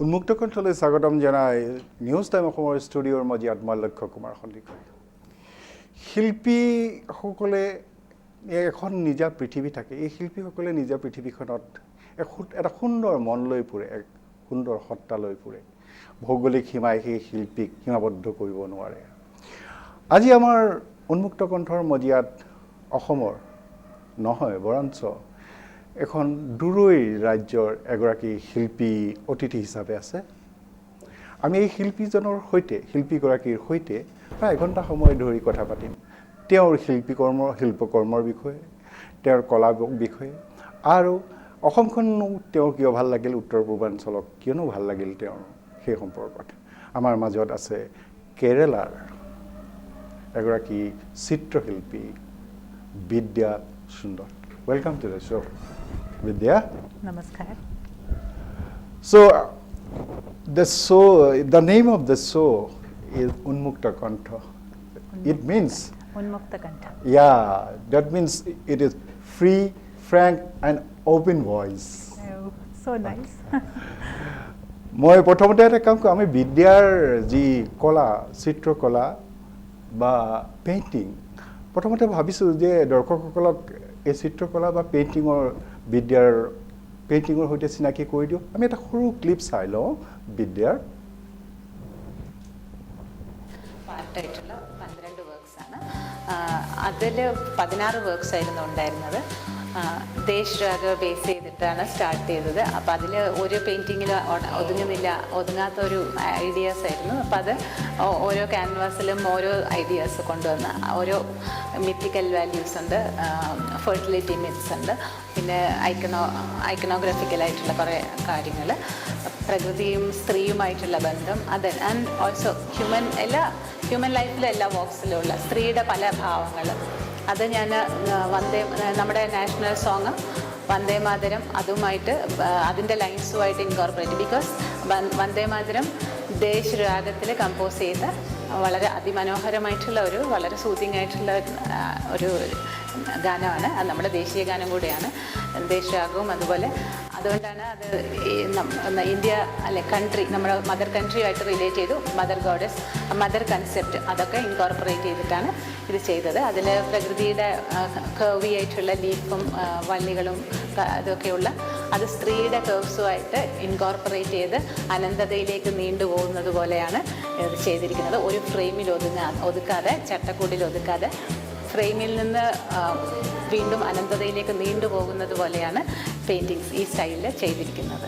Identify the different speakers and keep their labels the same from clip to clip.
Speaker 1: উন্মুক্ত কণ্ঠলৈ স্বাগতম জনাই নিউজ টাইম অসমৰ ষ্টুডিঅ'ৰ মজিয়াত মই লক্ষ্য কুমাৰ সন্দিকৈ শিল্পীসকলে এখন নিজা পৃথিৱী থাকে এই শিল্পীসকলে নিজা পৃথিৱীখনত এটা সুন্দৰ মন লৈ ফুৰে এক সুন্দৰ সত্তা লৈ ফুৰে ভৌগোলিক সীমাই সেই শিল্পীক সীমাবদ্ধ কৰিব নোৱাৰে আজি আমাৰ উন্মুক্ত কণ্ঠৰ মজিয়াত অসমৰ নহয় বৰঞ্চ এখন দূৰৈৰ ৰাজ্যৰ এগৰাকী শিল্পী অতিথি হিচাপে আছে আমি এই শিল্পীজনৰ সৈতে শিল্পীগৰাকীৰ সৈতে প্ৰায় এঘণ্টা সময় ধৰি কথা পাতিম তেওঁৰ শিল্পকৰ্মৰ বিষয়ে তেওঁৰ কলা বিষয়ে আৰু অসমখনো তেওঁৰ কিয় ভাল লাগিল উত্তৰ পূৰ্বাঞ্চলক কিয়নো ভাল লাগিল তেওঁৰ সেই সম্পৰ্কত আমাৰ মাজত আছে কেৰেলাৰ এগৰাকী চিত্ৰশিল্পী বিদ্যা সুন্দৰ Welcome to the show, Vidya.
Speaker 2: Namaskar.
Speaker 1: So, the name of the show is Unmukta Kantha. It means
Speaker 2: Unmukta Kantha.
Speaker 1: Yeah, that means it is free, frank, and open voice.
Speaker 2: Oh, so nice.
Speaker 1: মই প্ৰথমতে এটা কাম কৰোঁ আমি বিদ্যাৰ যি কলা চিত্ৰকলা বা পেইণ্টিং প্ৰথমতে ভাবিছোঁ যে দৰ্শকসকলক এই চিত্ৰকলা বা পেইণ্টিঙৰ সৈতে চিনাকি কৰি দিওঁ আমি এটা সৰু ক্লিপ চাই লওঁ বিদ্যাৰ
Speaker 3: പാർട്ടായിട്ടുള്ള 12 വർക്ക്സ് ആണ് അതിൽ 16 വർക്ക്സ് ആയിരുന്നു ഉണ്ടായിരുന്നത് ദേശ് രാഗ ബേസ് ചെയ്തിട്ടാണ് സ്റ്റാർട്ട് ചെയ്തത് അപ്പോൾ അതിൽ ഒരു പെയിൻറ്റിങ്ങിൽ ഒതുങ്ങാത്ത ഒരു ഐഡിയാസ് ആയിരുന്നു അപ്പോൾ അത് ഓരോ ക്യാൻവാസിലും ഓരോ ഐഡിയാസ് കൊണ്ടുവന്ന് ഓരോ മിത്തിക്കൽ വാല്യൂസ് ഉണ്ട് ഫെർട്ടിലിറ്റി മിത്സ് ഉണ്ട് പിന്നെ ഐക്കണോഗ്രാഫിക്കലായിട്ടുള്ള കുറേ കാര്യങ്ങൾ പ്രകൃതിയും സ്ത്രീയുമായിട്ടുള്ള ബന്ധം അത് ആൻഡ് ഓൾസോ ഹ്യൂമൻ ലൈഫിലെ എല്ലാ വോക്സിലുള്ള സ്ത്രീയുടെ പല ഭാവങ്ങൾ അത് ഞാൻ നമ്മുടെ നാഷണൽ സോങ് വന്ദേ മാതരം അതുമായിട്ട് അതിൻ്റെ ലൈൻസുമായിട്ട് ഇൻകോർപ്പറേറ്റ് ബിക്കോസ് വന്ദേ മാതരം ദേശ് രാഗത്തിൽ കമ്പോസ് ചെയ്ത വളരെ അതിമനോഹരമായിട്ടുള്ള വളരെ സൂതിങ് ആയിട്ടുള്ള ഒരു ഗാനമാണ് അത് നമ്മുടെ ദേശീയ ഗാനം കൂടിയാണ് ദേശ് രാഗവും അതുപോലെ അതുകൊണ്ടാണ് അത് ഇന്ത്യ കൺട്രി നമ്മുടെ മദർ കൺട്രിയുമായിട്ട് റിലേറ്റ് ചെയ്തു മദർ ഗോഡസ് മദർ കൺസെപ്റ്റ് അതൊക്കെ ഇൻകോർപ്പറേറ്റ് ചെയ്തിട്ടാണ് ഇത് ചെയ്തത് അതിൽ പ്രകൃതിയുടെ കർവി ആയിട്ടുള്ള ലീഫും വള്ളികളും അതൊക്കെയുള്ള അത് സ്ത്രീയുടെ കർവ്സുമായിട്ട് ഇൻകോർപ്പറേറ്റ് ചെയ്ത് അനന്തതയിലേക്ക് നീണ്ടുപോകുന്നത് പോലെയാണ് ഇത് ചെയ്തിരിക്കുന്നത് ഒരു ഫ്രെയിമിൽ ഒതുക്കാതെ ചട്ടക്കൂടിൽ ഒതുക്കാതെ ഫ്രെയിമിൽ നിന്ന് വീണ്ടും അനന്തതയിലേക്ക് നീണ്ടുപോകുന്നത് പോലെയാണ് പെയിൻറ്റിങ്സ് ഈ സ്റ്റൈലിൽ ചെയ്തിരിക്കുന്നത്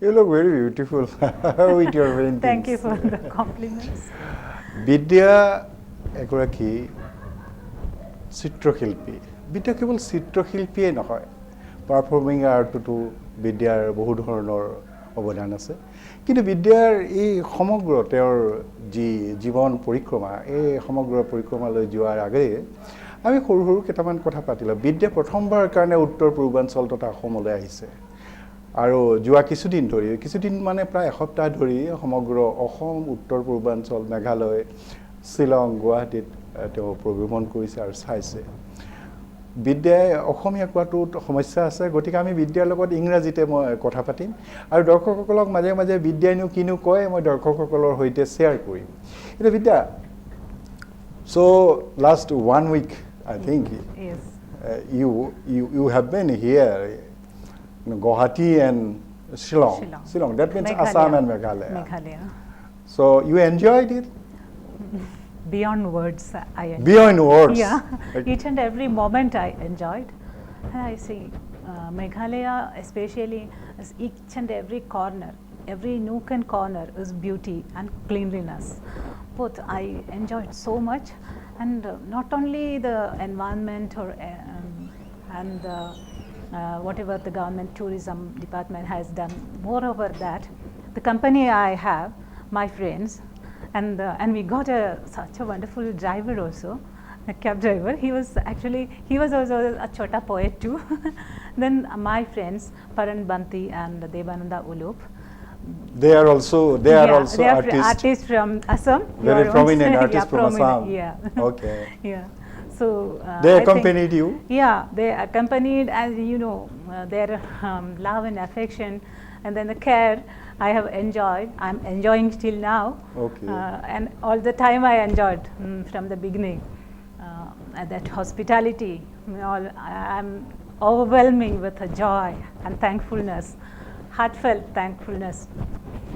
Speaker 1: You look very beautiful with your paintings.
Speaker 2: Thank you for the compliments.
Speaker 1: বিদ্যা এগৰাকী চিত্ৰশিল্পী বিদ্যা কেৱল চিত্ৰশিল্পীয়ে নহয় পাৰফৰ্মিং আৰ্টতো বিদ্যাৰ বহু ধৰণৰ অৱদান আছে কিন্তু বিদ্যাৰ এই সমগ্ৰ তেওঁৰ যি জীৱন পৰিক্ৰমা এই সমগ্ৰ পৰিক্ৰমালৈ যোৱাৰ আগেয়ে আমি সৰু সৰু কেইটামান কথা পাতিলোঁ বিদ্যা প্ৰথমবাৰ কাৰণে উত্তৰ পূৰ্বাঞ্চল তথা অসমলৈ আহিছে আৰু যোৱা কিছুদিন মানে প্ৰায় এসপ্তাহ ধৰি সমগ্ৰ অসম উত্তৰ পূৰ্বাঞ্চল মেঘালয় শ্বিলং গুৱাহাটীত তেওঁ ভ্ৰমণ কৰিছে আৰু চাইছে বিদ্যাই অসমীয়া কোৱাটোত সমস্যা আছে গতিকে আমি বিদ্যাৰ লগত ইংৰাজীতে মই কথা পাতিম আৰু দৰ্শকসকলক মাজে মাজে বিদ্যাইনো কিনো কয় মই দৰ্শকসকলৰ সৈতে শ্বেয়াৰ কৰিম এতিয়া বিদ্যা so last 1 week I think
Speaker 2: Yes.
Speaker 1: you have been here, Guwahati and Shillong.
Speaker 2: Shillong.
Speaker 1: That means
Speaker 2: Meghalaya.
Speaker 1: Assam and Meghalaya.
Speaker 2: Meghalaya.
Speaker 1: So you enjoyed it?
Speaker 2: Beyond words, I enjoyed.
Speaker 1: Beyond words.
Speaker 2: Yeah,
Speaker 1: Like-
Speaker 2: each and every moment I enjoyed. And I see Meghalaya, especially, is each and every corner, every nook and corner is beauty and cleanliness. Both I enjoyed so much, and not only the environment or and whatever the government tourism department has done. Moreover, that the company I have, my friends, and we got such a wonderful driver also, a cab driver. He was also a chota poet too. Then my friends Paran Banti and Devananda Ulup.
Speaker 1: They are also
Speaker 2: artists from Assam.
Speaker 1: Very
Speaker 2: your own
Speaker 1: prominent
Speaker 2: yeah,
Speaker 1: artists from
Speaker 2: prominent,
Speaker 1: Assam.
Speaker 2: Yeah.
Speaker 1: Okay.
Speaker 2: Yeah. So
Speaker 1: They
Speaker 2: I think-
Speaker 1: accompanied you?
Speaker 2: Yeah, they accompanied, as you know, their love and affection, and then the care I have enjoyed. I'm enjoying still now.
Speaker 1: Okay.
Speaker 2: And all the time I enjoyed from the beginning. That hospitality, I'm overwhelming with a joy and thankfulness, heartfelt thankfulness.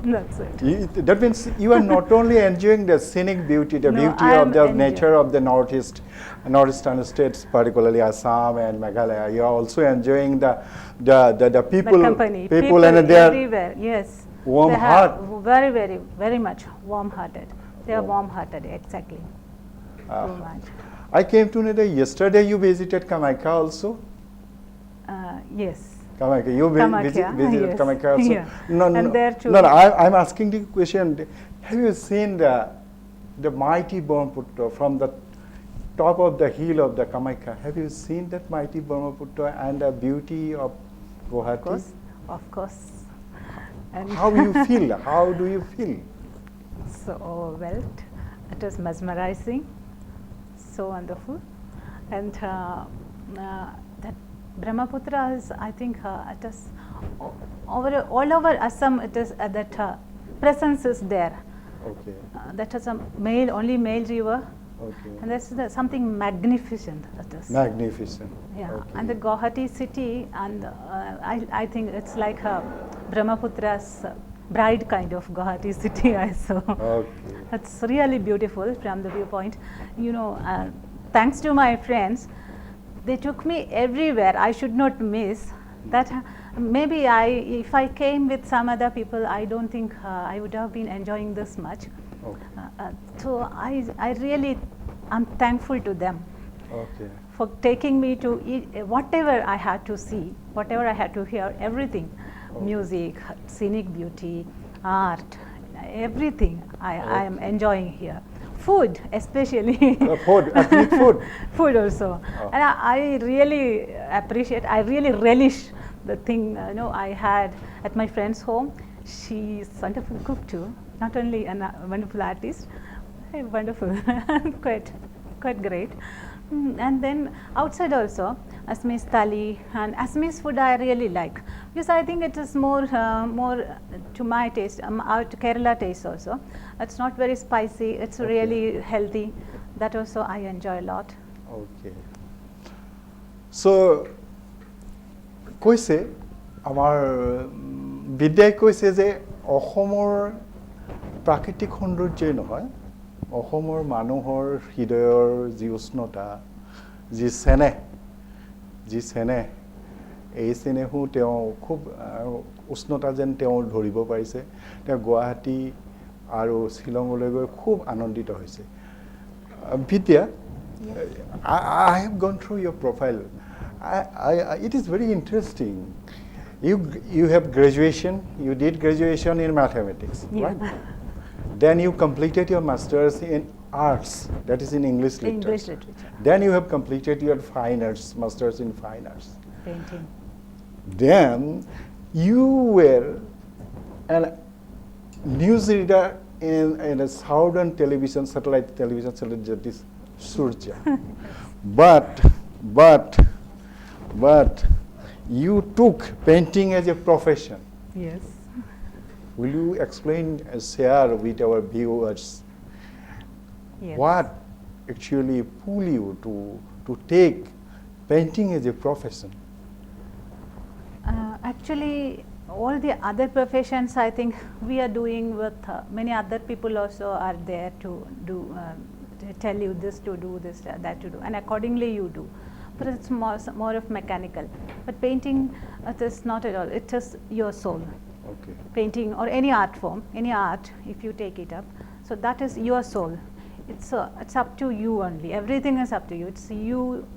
Speaker 2: That's it.
Speaker 1: That means you are not only enjoying the scenic beauty, the
Speaker 2: No,
Speaker 1: beauty
Speaker 2: I
Speaker 1: of
Speaker 2: am
Speaker 1: the
Speaker 2: enjoying.
Speaker 1: nature of the northeastern states, particularly Assam and Meghalaya. You are also enjoying the people,
Speaker 2: The company,
Speaker 1: people and their
Speaker 2: everywhere. Yes,
Speaker 1: warm
Speaker 2: they have
Speaker 1: heart.
Speaker 2: very, very, very much warm-hearted. They are
Speaker 1: Warm.
Speaker 2: warm-hearted, exactly.
Speaker 1: Ah.
Speaker 2: So much.
Speaker 1: I came to know that yesterday you visited Kamakhya also.
Speaker 2: Yes.
Speaker 1: Kamakhya, you
Speaker 2: Kamakhya,
Speaker 1: visited
Speaker 2: yes.
Speaker 1: Kamakhya also.
Speaker 2: Yeah.
Speaker 1: No,
Speaker 2: And there too.
Speaker 1: no, I'm asking the question. Have you seen the mighty Brahmaputra from the top of the hill of the Kamakhya? Have you seen that mighty Brahmaputra and the beauty of Guwahati?
Speaker 2: Of course. And
Speaker 1: How you feel? How do you feel?
Speaker 2: so overwhelmed. It was mesmerizing, so wonderful, and that Brahmaputra is, I think, it is all over Assam. It is that presence is there.
Speaker 1: Okay.
Speaker 2: That is only male river,
Speaker 1: Okay.
Speaker 2: and that's something magnificent. That is.
Speaker 1: Magnificent.
Speaker 2: Yeah,
Speaker 1: Okay.
Speaker 2: and the Guwahati city, and I think it's like Brahmaputra's bride kind of Guwahati city. I saw.
Speaker 1: Okay.
Speaker 2: It's really beautiful from the viewpoint. You know, thanks to my friends, they took me everywhere. I should not miss that. Maybe if I came with some other people, I don't think I would have been enjoying this much.
Speaker 1: Okay.
Speaker 2: So I really am thankful to them
Speaker 1: Okay.
Speaker 2: for taking me to whatever I had to see, whatever I had to hear, everything, music, scenic beauty, art, everything I am enjoying here. Food especially.
Speaker 1: Food, ethnic food.
Speaker 2: Food also.
Speaker 1: Oh.
Speaker 2: And I really appreciate, I really relish the thing I had at my friend's home. She's a wonderful cook too, not only a wonderful artist, wonderful, quite great. And then outside also, Assamese thali and Assamese food I really like, because I think it is more to my taste, out Kerala taste also. It's not very spicy, it's
Speaker 1: Okay.
Speaker 2: really healthy. That also I enjoy a lot.
Speaker 1: Okay. So, কৈছে আমাৰ বিদ্যাই কৈছে যে অসমৰ প্ৰাকৃতিক সৌন্দৰ্যই নহয়, অসমৰ মানুহৰ হৃদয়ৰ যি উষ্ণতা, যি চেনেহ, এই চেনেহো তেওঁ খুব উষ্ণতা যেন তেওঁ ধৰিব পাৰিছে। তেওঁ গুৱাহাটী আৰু শ্বিলঙলৈ গৈ খুব আনন্দিত হৈছে। Vidya, I have gone through your profile. It is very interesting. You have graduation. You did graduation in mathematics,
Speaker 2: Yeah.
Speaker 1: right? Then you completed your masters in arts. That is in English literature.
Speaker 2: English literature,
Speaker 1: Then you have completed your fine arts, masters in fine arts.
Speaker 2: painting.
Speaker 1: Then you were a news reader in a southern television, satellite television, that is Surja. But you took painting as a profession.
Speaker 2: Yes.
Speaker 1: Will you explain, share with our viewers
Speaker 2: Yes.
Speaker 1: what actually pulled you to to take painting as a profession?
Speaker 2: Actually, all the other professions, I think we are doing with many other people also are there to do, to tell you this to do, this that to do, and accordingly you do. But it's more of mechanical. But painting, it is not at all. It is your soul.
Speaker 1: Okay.
Speaker 2: Painting or any art form, any art, if you take it up, so that is your soul. It's up to you only. Everything is up to you. It's you.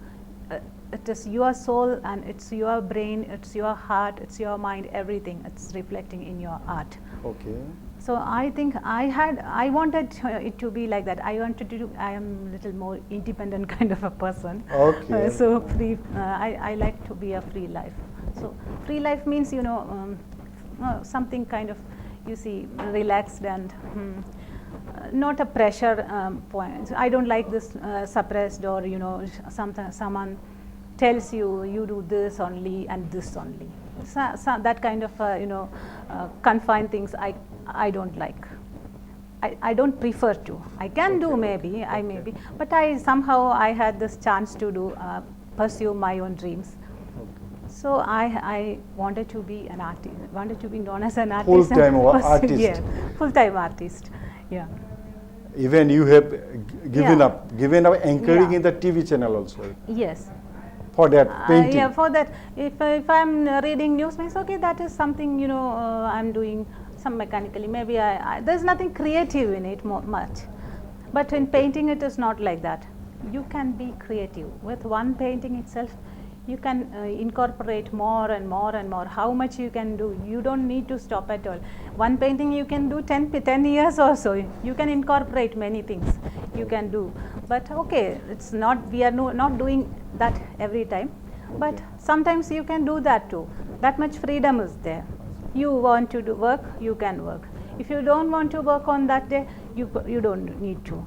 Speaker 2: It is your soul, and it's your brain, it's your heart, it's your mind, everything. It's reflecting in your art.
Speaker 1: Okay.
Speaker 2: So I think I wanted it to be like that. I wanted to do, I am a little more independent kind of a person.
Speaker 1: Okay.
Speaker 2: So free, I like to be a free life. So free life means, you know, something kind of, you see, relaxed and not a pressure point. So I don't like this suppressed, or, you know, someone tells you, you do this only and this only. So that kind of, you know, confined things I don't like. I don't prefer to. I can do maybe, I maybe, but I had this chance to do, pursue my own dreams. So I wanted to be an artist, wanted to be known as an artist.
Speaker 1: Full-time artist.
Speaker 2: Yeah, full-time artist, yeah.
Speaker 1: Even you have given
Speaker 2: Yeah.
Speaker 1: given up anchoring
Speaker 2: Yeah.
Speaker 1: in the TV channel also
Speaker 2: Yes.
Speaker 1: for that painting.
Speaker 2: Yeah, for that, if I'm reading news, means okay, that is something, you know, I'm doing some mechanically. Maybe there's nothing creative in it much. But in painting, it is not like that. You can be creative. With one painting itself, you can incorporate more and more and more. How much you can do, you don't need to stop at all. One painting you can do 10 years or so. You can incorporate many things you can do. But okay, it's not, we are not doing that every time. But sometimes you can do that too. That much freedom is there. You want to do work, you can work. If you don't want to work on that day, you don't need to.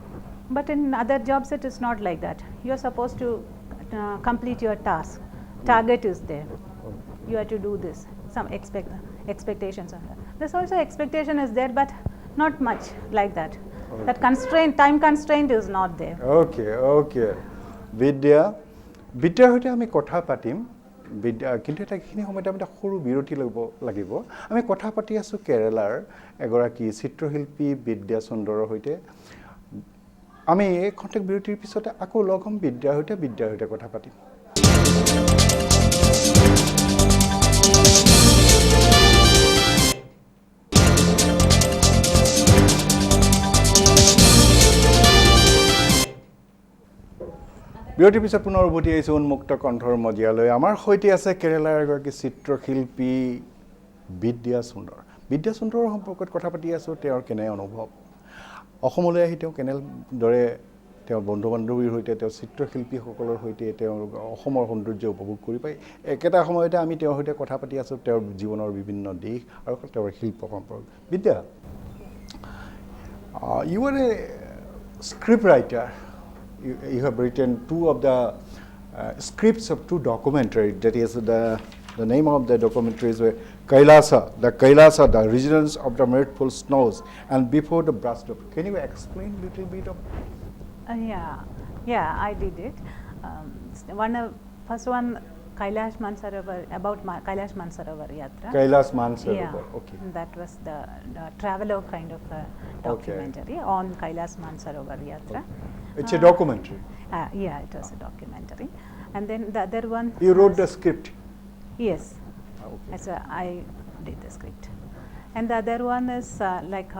Speaker 2: But in other jobs, it is not like that. You are supposed to complete your task. Target is there. You have to do this. Some expectations on that. There's also expectation is there, but not much like that. That constraint, time constraint is not there.
Speaker 1: Okay. Vidya হইতে আমি কথা পাতিম। কিন্তু এইখিনি সময়ত আমি সৰু বিৰতি লাগিব। আমি কথা পাতি আছো কেৰালাৰ এগৰাকী চিত্ৰশিল্পী বিদ্যা সুন্দৰৰ সৈতে। আমি এই খন্তেক বিৰতিৰ পিছতে আকৌ লগ হ'ম বিদ্যাৰ সৈতে কথা পাতিম। বিৰতিৰ পিছত পুনৰ উভতি আহিছোঁ উন্মুক্ত কণ্ঠৰ মজিয়ালৈ। আমাৰ সৈতে আছে কেৰালাৰ এগৰাকী চিত্ৰশিল্পী বিদ্যা সুন্দৰ। বিদ্যা সুন্দৰৰ সম্পৰ্কত কথা পাতি আছোঁ, তেওঁৰ কেনে অনুভৱ, অসমলৈ আহি তেওঁ কেনেদৰে তেওঁৰ বন্ধু বান্ধৱীৰ সৈতে, তেওঁ চিত্ৰশিল্পীসকলৰ সৈতে তেওঁ অসমৰ সৌন্দৰ্য উপভোগ কৰি পায়। একেটা সময়তে আমি তেওঁৰ সৈতে কথা পাতি আছোঁ তেওঁৰ জীৱনৰ বিভিন্ন দিশ আৰু তেওঁৰ শিল্প সম্পৰ্ক। বিদ্যা, you are a script writer. You have written two of the scripts of two documentaries. That is the name of the documentaries were Kailasa, the Resonance of the Mirthful Snows, and Before the Blast of. Can you explain a little bit of?
Speaker 2: Yeah, I did it. First one, Kailash Mansarovar, about Kailash Mansarovar Yatra.
Speaker 1: Kailash Mansarovar,
Speaker 2: Yeah,
Speaker 1: okay.
Speaker 2: That was the traveler kind of documentary on Kailash Mansarovar Yatra.
Speaker 1: It's a documentary.
Speaker 2: Yeah, it was a documentary. And then the other one.
Speaker 1: You wrote the script?
Speaker 2: Yes.
Speaker 1: Okay.
Speaker 2: So I did the script. And the other one is like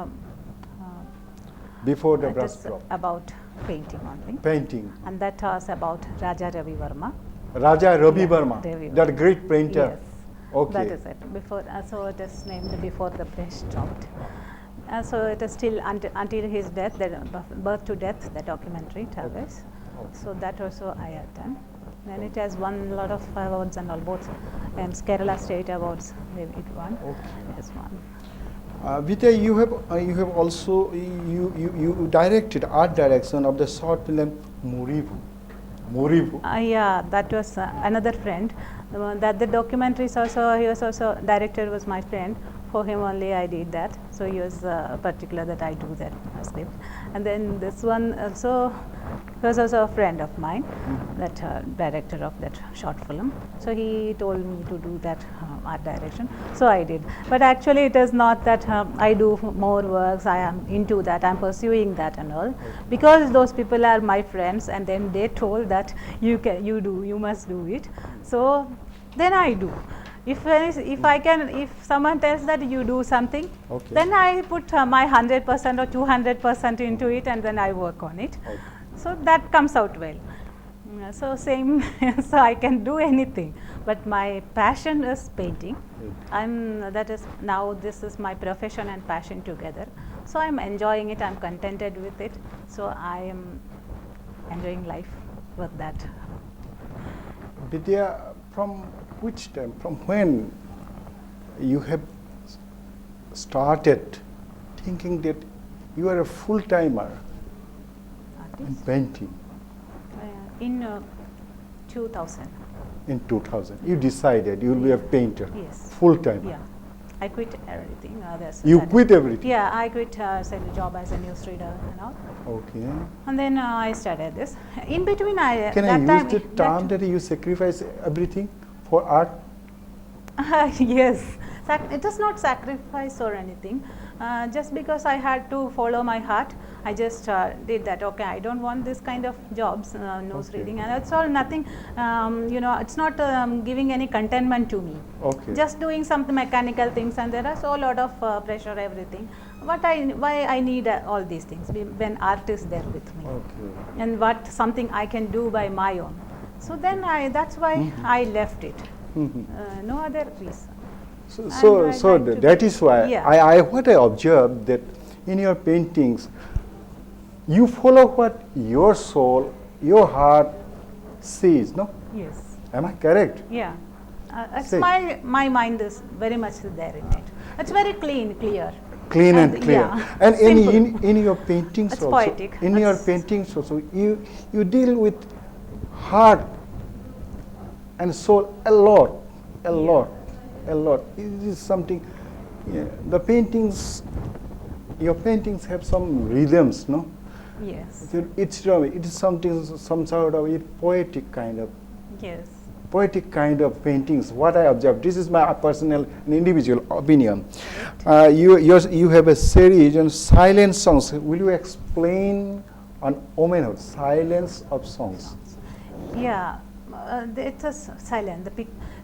Speaker 1: Before the
Speaker 2: it
Speaker 1: Brass
Speaker 2: is
Speaker 1: Drop.
Speaker 2: about painting only.
Speaker 1: Painting.
Speaker 2: And that was about Raja Ravi Verma.
Speaker 1: Raja Ravi
Speaker 2: Yeah,
Speaker 1: Verma,
Speaker 2: Ravi
Speaker 1: that
Speaker 2: Verma.
Speaker 1: great painter.
Speaker 2: Yes.
Speaker 1: Okay.
Speaker 2: That is it. Before, so it is named Before the Brush Dropped. So it is still until his death, the birth to death, the documentary travels.
Speaker 1: Okay.
Speaker 2: So that also I have done. And it has won a lot of awards and all, both and Kerala State Awards it won.
Speaker 1: Okay.
Speaker 2: It has won.
Speaker 1: Vidya, you have also you directed art direction of the short film Morivu.
Speaker 2: Yeah, that was another friend. The documentary is also, he was also director, was my friend. For him only I did that. So he was particular that I do that script. And then this one also He was also a friend of mine, that director of that short film. So he told me to do that art direction. So I did. But actually, it is not that I do more works. I am into that. I am pursuing that and all, because those people are my friends, and then they told that you must do it. So then I do. If someone tells that you do something,
Speaker 1: Okay.
Speaker 2: then I put my 100% or 200% into it, and then I work on it.
Speaker 1: Okay.
Speaker 2: So that comes out well. So same, so I can do anything, but my passion is painting. This is my profession and passion together. So I'm enjoying it. I'm contented with it. So I am enjoying life with that.
Speaker 1: Vidya, from which time, from when you have started thinking that you are a full-timer in
Speaker 2: Artist?
Speaker 1: painting?
Speaker 2: In 2000.
Speaker 1: In 2000, you decided you will be a painter,
Speaker 2: Yes.
Speaker 1: full-time.
Speaker 2: Yeah, I quit everything.
Speaker 1: You quit everything?
Speaker 2: Yeah, I quit a job as a newsreader and all.
Speaker 1: Okay.
Speaker 2: And then I started this. In between,
Speaker 1: Can I use the term that you sacrifice everything for art?
Speaker 2: Yes, it is not sacrifice or anything. Just because I had to follow my heart, I just did that. Okay, I don't want this kind of jobs, nose
Speaker 1: Okay.
Speaker 2: reading, and it's all nothing. It's not giving any contentment to me.
Speaker 1: Okay.
Speaker 2: Just doing some mechanical things, and there is a lot of pressure, everything. Why I need all these things when art is there with me,
Speaker 1: Okay.
Speaker 2: and something I can do by my own. So then that's why I left it. No other reason.
Speaker 1: So that is why
Speaker 2: Yeah.
Speaker 1: what I observed that in your paintings, you follow what your soul, your heart sees, no?
Speaker 2: Yes.
Speaker 1: Am I correct?
Speaker 2: Yeah. It's
Speaker 1: Say.
Speaker 2: my mind is very much there in it. It's very clean, clear.
Speaker 1: Clean and clear.
Speaker 2: Yeah.
Speaker 1: And
Speaker 2: Simple.
Speaker 1: in your paintings
Speaker 2: It's
Speaker 1: also,
Speaker 2: poetic.
Speaker 1: in your
Speaker 2: It's-
Speaker 1: paintings also, you deal with heart and soul a lot. It is something. Yeah, your paintings have some rhythms, no?
Speaker 2: Yes.
Speaker 1: It is something, some sort of poetic kind of paintings. What I observed, this is my personal and individual opinion. You have a series on silent songs. Will you explain on womanhood, silence of songs?
Speaker 2: Yeah. It is silent.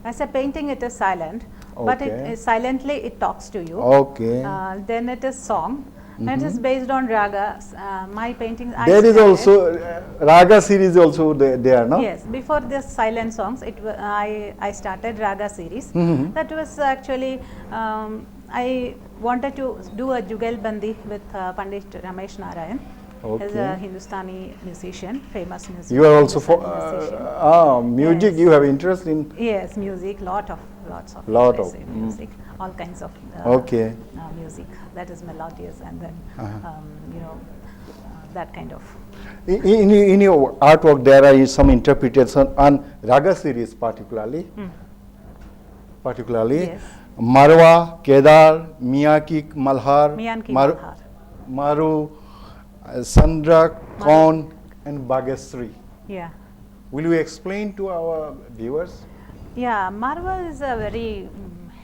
Speaker 2: As a painting, it is silent, but
Speaker 1: Okay.
Speaker 2: silently it talks to you.
Speaker 1: Okay.
Speaker 2: Then it is song. It is based on ragas. My paintings.
Speaker 1: There is also Raga series also there, no?
Speaker 2: Yes, before this silent songs, I started Raga series. That was actually I wanted to do a Jugalbandi with Pandit Ramesh Narayan. He's a
Speaker 1: Okay.
Speaker 2: Hindustani musician, famous musician.
Speaker 1: You are also for
Speaker 2: Hindustani musician.
Speaker 1: music.
Speaker 2: Yes.
Speaker 1: You have interest in.
Speaker 2: Yes, music, lots of
Speaker 1: Lot
Speaker 2: interest
Speaker 1: of,
Speaker 2: in music, all kinds of
Speaker 1: Okay.
Speaker 2: music that is melodious, and then that kind of.
Speaker 1: In your artwork, there are some interpretation on Raga series, particularly.
Speaker 2: Yes.
Speaker 1: Marwa, Kedar, Miyaki, Malhar,
Speaker 2: Miyan ki Malhar.
Speaker 1: Maru, Sandra, Kaun, and Bhagasri.
Speaker 2: Yeah.
Speaker 1: Will you explain to our viewers?
Speaker 2: Yeah, Marwa is a very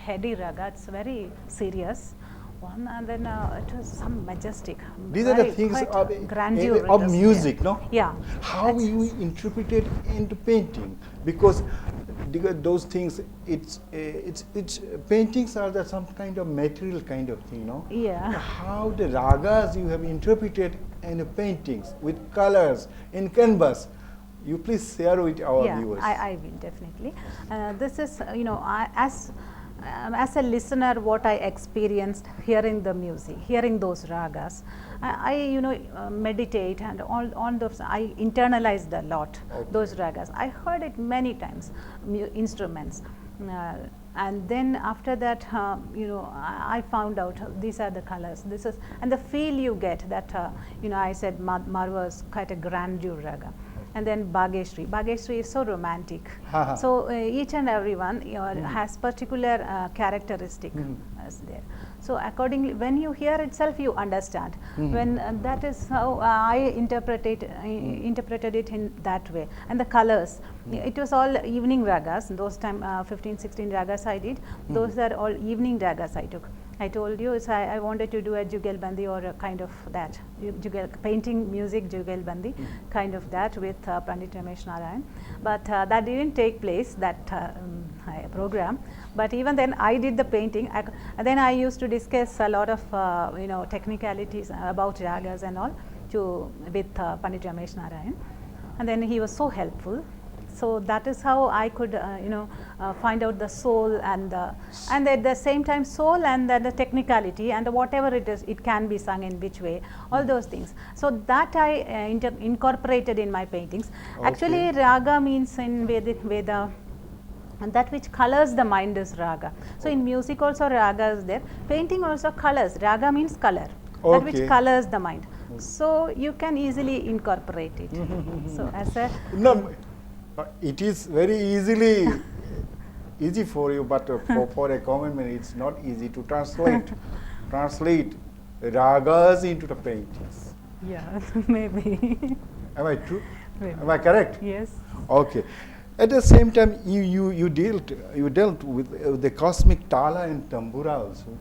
Speaker 2: heady raga. It's very serious one, and then it was some majestic.
Speaker 1: These are the
Speaker 2: very
Speaker 1: things
Speaker 2: quite grandeur it
Speaker 1: of
Speaker 2: is
Speaker 1: music,
Speaker 2: there.
Speaker 1: no?
Speaker 2: Yeah.
Speaker 1: How you interpret it into painting? Because those things, it's paintings are some kind of material kind of thing, no?
Speaker 2: Yeah.
Speaker 1: How the ragas you have interpreted in the paintings with colors in canvas, you please share with our viewers.
Speaker 2: I will definitely. This is, as a listener, what I experienced hearing the music, hearing those ragas, I meditate, and on those I internalized a lot.
Speaker 1: Okay.
Speaker 2: Those ragas, I heard it many times, instruments, and then after that, I found out these are the colors. This is, and the feel you get that I said Marwa is quite a grandeur raga. And then Bhagesri is so romantic. So each and every one has particular characteristic as there. So accordingly, when you hear itself, you understand. When that is how I interpreted it in that way. And the colors, it was all evening ragas. Those time 15, 16 ragas I did. Those are all evening ragas I took. I told you I wanted to do a jugalbandi or a kind of that, painting music jugalbandi, kind of that with Pandit Ramesh Narayan. But that didn't take place, that program. But even then I did the painting. Then I used to discuss a lot of technicalities about ragas and all with Pandit Ramesh Narayan. And then he was so helpful. So that is how I could, find out the soul and at the same time soul and the technicality and whatever it is, it can be sung in which way, all those things. So that I incorporated in my paintings.
Speaker 1: Okay.
Speaker 2: Actually, raga means in Veda, and that which colors the mind is raga. So in music also raga is there. Painting also colors. Raga means color. That which colors the mind. So you can easily incorporate it. So as a
Speaker 1: No, it is very easy for you, but for a common man, it's not easy to translate ragas into the paintings.
Speaker 2: Yeah, maybe.
Speaker 1: Am I true?
Speaker 2: Maybe.
Speaker 1: Am I correct?
Speaker 2: Yes.
Speaker 1: Okay. At the same time, you dealt with the cosmic tala and tambura also.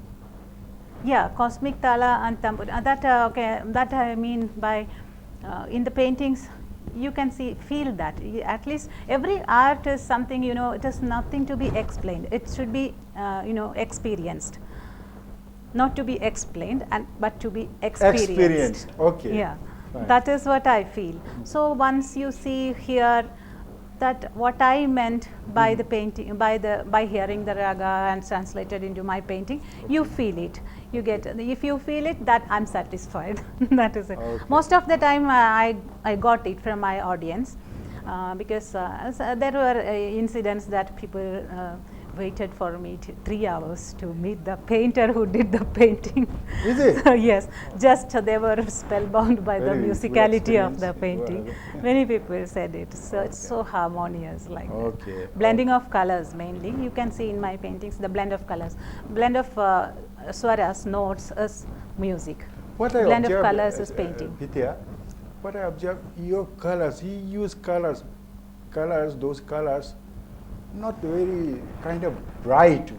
Speaker 2: Yeah, cosmic tala and tambura. That I mean by in the paintings. You can feel that. At least every art is something, it is nothing to be explained. It should be, experienced. Not to be explained, but to be experienced.
Speaker 1: Okay.
Speaker 2: Yeah,
Speaker 1: fine.
Speaker 2: That is what I feel. So once you see here that what I meant by the painting, by hearing the raga and translated into my painting, you feel it. You get, if you feel it, that I'm satisfied. That is it.
Speaker 1: Okay.
Speaker 2: Most of the time I got it from my audience because there were incidents that people waited for me 3 hours to meet the painter who did the painting.
Speaker 1: Is it?
Speaker 2: Yes, just they were spellbound by the
Speaker 1: Very good
Speaker 2: musicality of the
Speaker 1: experience.
Speaker 2: painting.
Speaker 1: Well,
Speaker 2: Many people said it. So it's so harmonious, like
Speaker 1: Okay.
Speaker 2: that. Blending of colors mainly. You can see in my paintings the blend of colors. Blend of swaras, notes is music.
Speaker 1: What I
Speaker 2: Blend of
Speaker 1: observed,
Speaker 2: colors is painting.
Speaker 1: Vidya, what I observed, your colors, you use those colors, not very kind of bright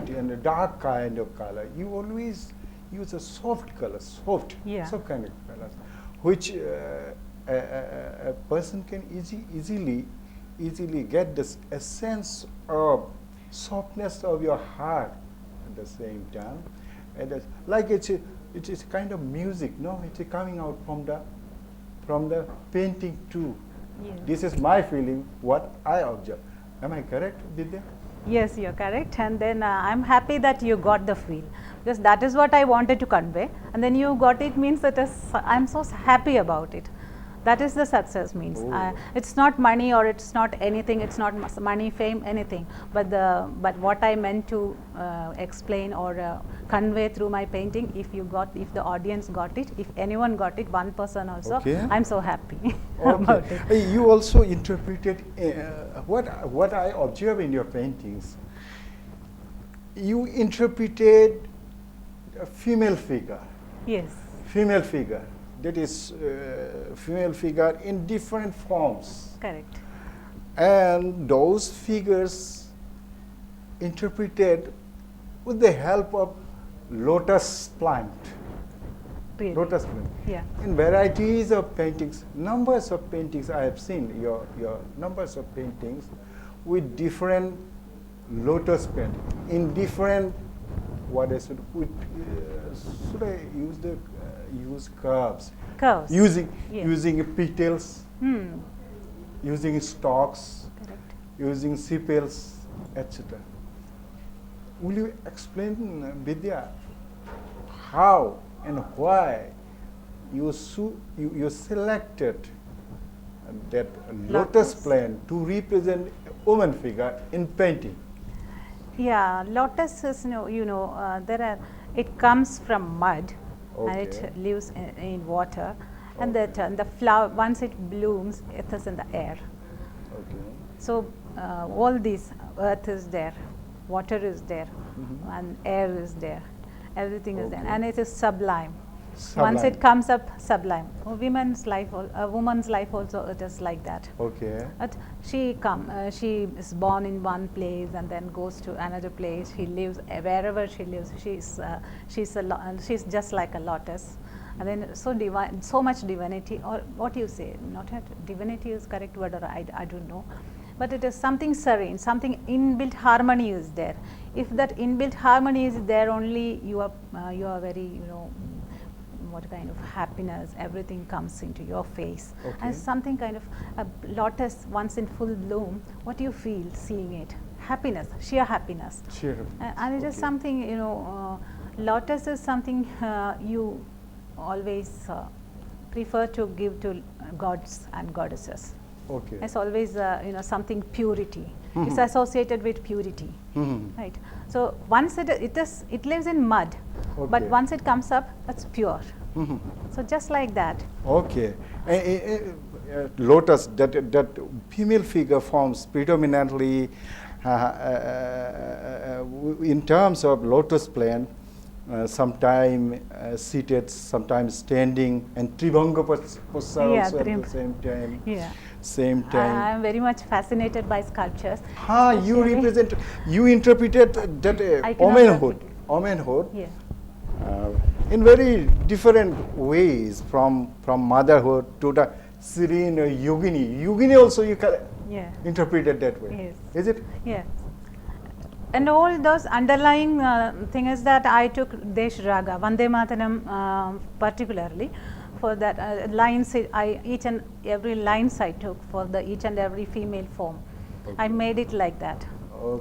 Speaker 1: and a dark kind of color. You always use a soft color, soft kind of colors, which a person can easily get a sense of softness of your heart at the same time. And like it is kind of music, no? It's coming out from the painting too.
Speaker 2: Yes.
Speaker 1: This is my feeling, what I observe. Am I correct, Vidya?
Speaker 2: Yes, you're correct. And then I'm happy that you got the feel, because that is what I wanted to convey. And then you got it means that I'm so happy about it. That is the success means. It's not money or it's not anything. It's not money, fame, anything. But what I meant to explain or convey through my painting, if the audience got it, if anyone got it, one person also,
Speaker 1: Okay.
Speaker 2: I'm so happy about it.
Speaker 1: Okay. You also interpreted what I observe in your paintings. You interpreted a female figure.
Speaker 2: Yes.
Speaker 1: Female figure. That is female figure in different forms.
Speaker 2: Correct.
Speaker 1: And those figures interpreted with the help of lotus plant.
Speaker 2: Really.
Speaker 1: Lotus plant.
Speaker 2: Yeah.
Speaker 1: In varieties of paintings, numbers of paintings I have seen, your numbers of paintings with different lotus plant, in different, should I use curves?
Speaker 2: Curves.
Speaker 1: Using petals,
Speaker 2: Hmm.
Speaker 1: using stalks,
Speaker 2: Correct.
Speaker 1: using sepals, etc. Will you explain, Vidya, how and why you selected that lotus plant to represent a woman figure in painting?
Speaker 2: Yeah, lotus is it comes from mud. And
Speaker 1: Okay.
Speaker 2: it lives in water, and that the flower, once it blooms, it is in the air.
Speaker 1: Okay.
Speaker 2: So all these, earth is there, water is there, and air is there, everything is there,
Speaker 1: Okay.
Speaker 2: and it is sublime. Once
Speaker 1: Sublime.
Speaker 2: it comes up, sublime. A woman's life, a woman's life also, it is like that.
Speaker 1: Okay.
Speaker 2: But she is born in one place and then goes to another place. She lives wherever she lives. She's just like a lotus, and then so divine, so much divinity, or what you say? Not that divinity is correct word, or I don't know, but it is something serene, something inbuilt harmony is there. If that inbuilt harmony is there, only you are very, what kind of happiness, everything comes into your face.
Speaker 1: Okay.
Speaker 2: And something kind of a lotus once in full bloom, what you feel seeing it? Happiness, sheer happiness.
Speaker 1: Sure.
Speaker 2: And it is
Speaker 1: Okay.
Speaker 2: something, lotus is something you always prefer to give to gods and goddesses.
Speaker 1: Okay.
Speaker 2: It's always, something purity. It's associated with purity, right? So once it lives in mud, but
Speaker 1: Okay.
Speaker 2: once it comes up, it's pure. So just like that.
Speaker 1: Okay. Lotus, that female figure forms predominantly in terms of lotus plant, sometime seated, sometimes standing, and Tribhanga posture
Speaker 2: Yeah,
Speaker 1: also at the same time.
Speaker 2: Yeah.
Speaker 1: Same time.
Speaker 2: I am very much fascinated by sculptures.
Speaker 1: You
Speaker 2: Especially-
Speaker 1: represent, you interpreted that
Speaker 2: Iconographic.
Speaker 1: womanhood
Speaker 2: Yeah.
Speaker 1: in very different ways, from motherhood to the serene yogini. Yogini also you can
Speaker 2: Yeah.
Speaker 1: interpret it that way.
Speaker 2: Yes.
Speaker 1: Is it?
Speaker 2: Yes. And all those underlying thing is that I took Desh Raga, Vande Mataram particularly, for that lines, each and every lines I took for each and every female form. I made it like that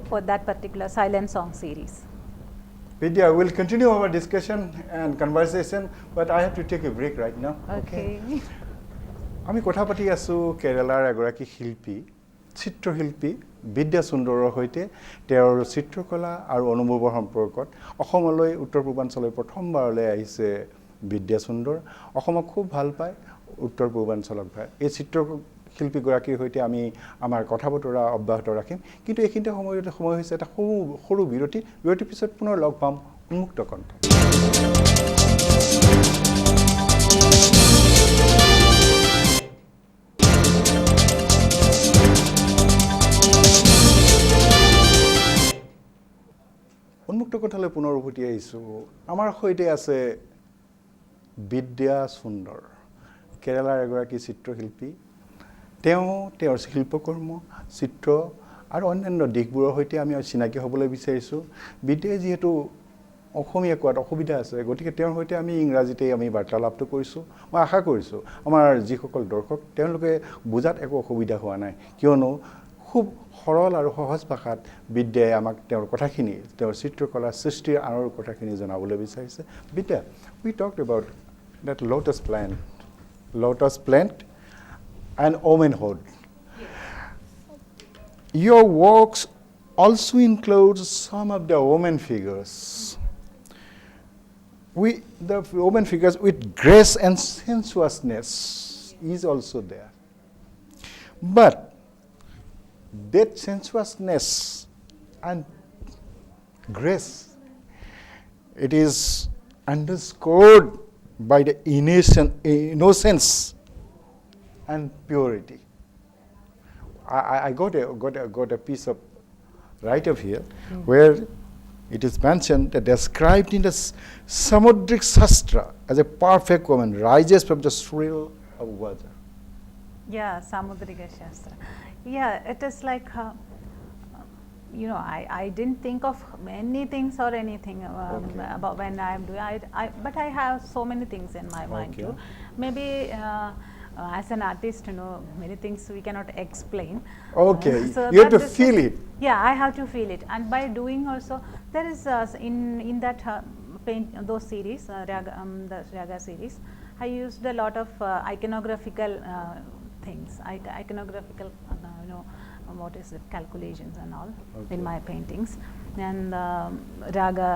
Speaker 2: for that particular silent song series.
Speaker 1: Vidya, we'll continue our discussion and conversation, but I have to take a break right now.
Speaker 2: Okay.
Speaker 1: আমি কথা পাতি আছোঁ কেৰালাৰ এগৰাকী শিল্পী, চিত্ৰশিল্পী বিদ্যা সুন্দৰৰ সৈতে তেওঁৰ চিত্ৰকলা আৰু অনুভৱৰ সম্পৰ্কত অসমলৈ উত্তৰ পূৰ্বাঞ্চলৰ প্ৰথমবাৰলৈ আহিছে বিদ্যা সুন্দৰ। অসমক খুব ভাল পায়, উত্তৰ পূৰ্বাঞ্চলক ভাল। এই চিত্ৰশিল্পীগৰাকীৰ সৈতে আমি আমাৰ কথা বতৰা অব্যাহত ৰাখিম, কিন্তু এইখিনিতে সময় হৈছে এটা সৰু বিৰতিৰ পিছত পুনৰ লগ পাম উন্মুক্ত কণ্ঠ। উন্মুক্ত কথালৈ পুনৰ উভতি আহিছোঁ। আমাৰ সৈতে আছে বিদ্যা সুন্দৰ, কেৰালাৰ এগৰাকী চিত্ৰশিল্পী। তেওঁৰ শিল্পকৰ্ম, চিত্ৰ আৰু অন্যান্য দিশবোৰৰ সৈতে আমি চিনাকি হ'বলৈ বিচাৰিছোঁ। বিদ্যাই যিহেতু অসমীয়া কোৱাত অসুবিধা আছে, গতিকে তেওঁৰ সৈতে আমি ইংৰাজীতেই আমি বাৰ্তালাপটো কৰিছোঁ। মই আশা কৰিছোঁ আমাৰ যিসকল দৰ্শক তেওঁলোকে বুজাত একো অসুবিধা হোৱা নাই, কিয়নো খুব সৰল আৰু সহজ ভাষাত বিদ্যাই আমাক তেওঁৰ কথাখিনি, তেওঁৰ চিত্ৰকলা সৃষ্টিৰ আঁৰৰ কথাখিনি জনাবলৈ বিচাৰিছে। বিদ্যা, we talked about that lotus plant and womanhood. Your works also include some of the woman figures. The woman figures with grace and sensuousness is also there. But that sensuousness and grace, it is underscored by the innocence and purity. I got a piece of right of here where it is mentioned that described in the Samudrik Shastra as a perfect woman rises from the thrill of water.
Speaker 2: Yeah, Samudrika Shastra. Yeah, it is like, I didn't think of many things or anything about when I am doing. But I have so many things in my mind too. Maybe as an artist, many things we cannot explain.
Speaker 1: Okay,
Speaker 2: So
Speaker 1: you have
Speaker 2: but
Speaker 1: to
Speaker 2: this
Speaker 1: feel
Speaker 2: is-
Speaker 1: it.
Speaker 2: Yeah, I have to feel it, and by doing also, there is in that those series, the Raga series, I used a lot of iconographical things, iconographical, what is it, calculations and all in my paintings, and Raga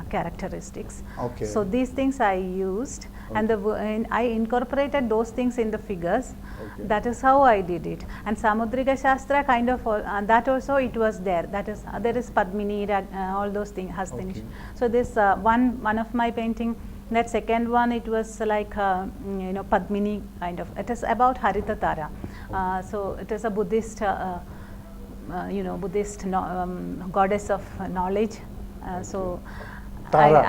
Speaker 2: characteristics.
Speaker 1: Okay.
Speaker 2: So these things I used, and I incorporated those things in the figures.
Speaker 1: Okay.
Speaker 2: That is how I did it. And Samudrika Shastra kind of that also it was there. That is there is Padmini, all those things Hastinish.
Speaker 1: Okay.
Speaker 2: So this one of my painting. That second one, it was like Padmini kind of. It is about Harita Tara. So it is a Buddhist, Buddhist goddess of knowledge. So
Speaker 1: Tara.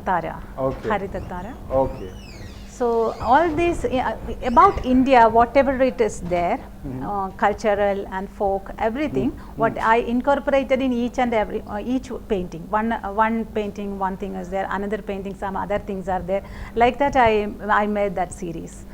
Speaker 2: Tara.
Speaker 1: Okay.
Speaker 2: Harita Tara.
Speaker 1: Okay.
Speaker 2: So all this about India, whatever it is there, cultural and folk, everything. What I incorporated in each and every each painting. One painting, one thing is there. Another painting, some other things are there. Like that, I made that series.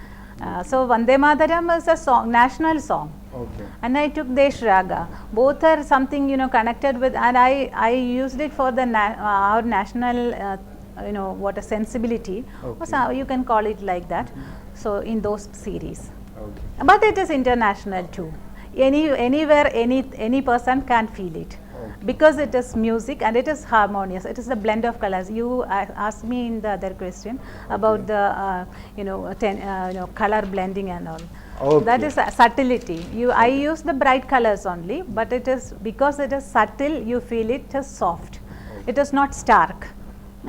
Speaker 2: So Vande Mataram is a song, national song.
Speaker 1: Okay.
Speaker 2: And I took Desh Raga. Both are something connected with, and I used it for the our national. What a sensibility,
Speaker 1: Okay.
Speaker 2: or so you can call it like that. So in those series,
Speaker 1: Okay.
Speaker 2: but it is international too. Anywhere, any person can feel it, because it is music and it is harmonious. It is a blend of colors. You asked me in the other question about the color blending and all.
Speaker 1: Okay.
Speaker 2: That is subtlety. I use the bright colors only, but it is because it is subtle. You feel it is soft. It is not stark.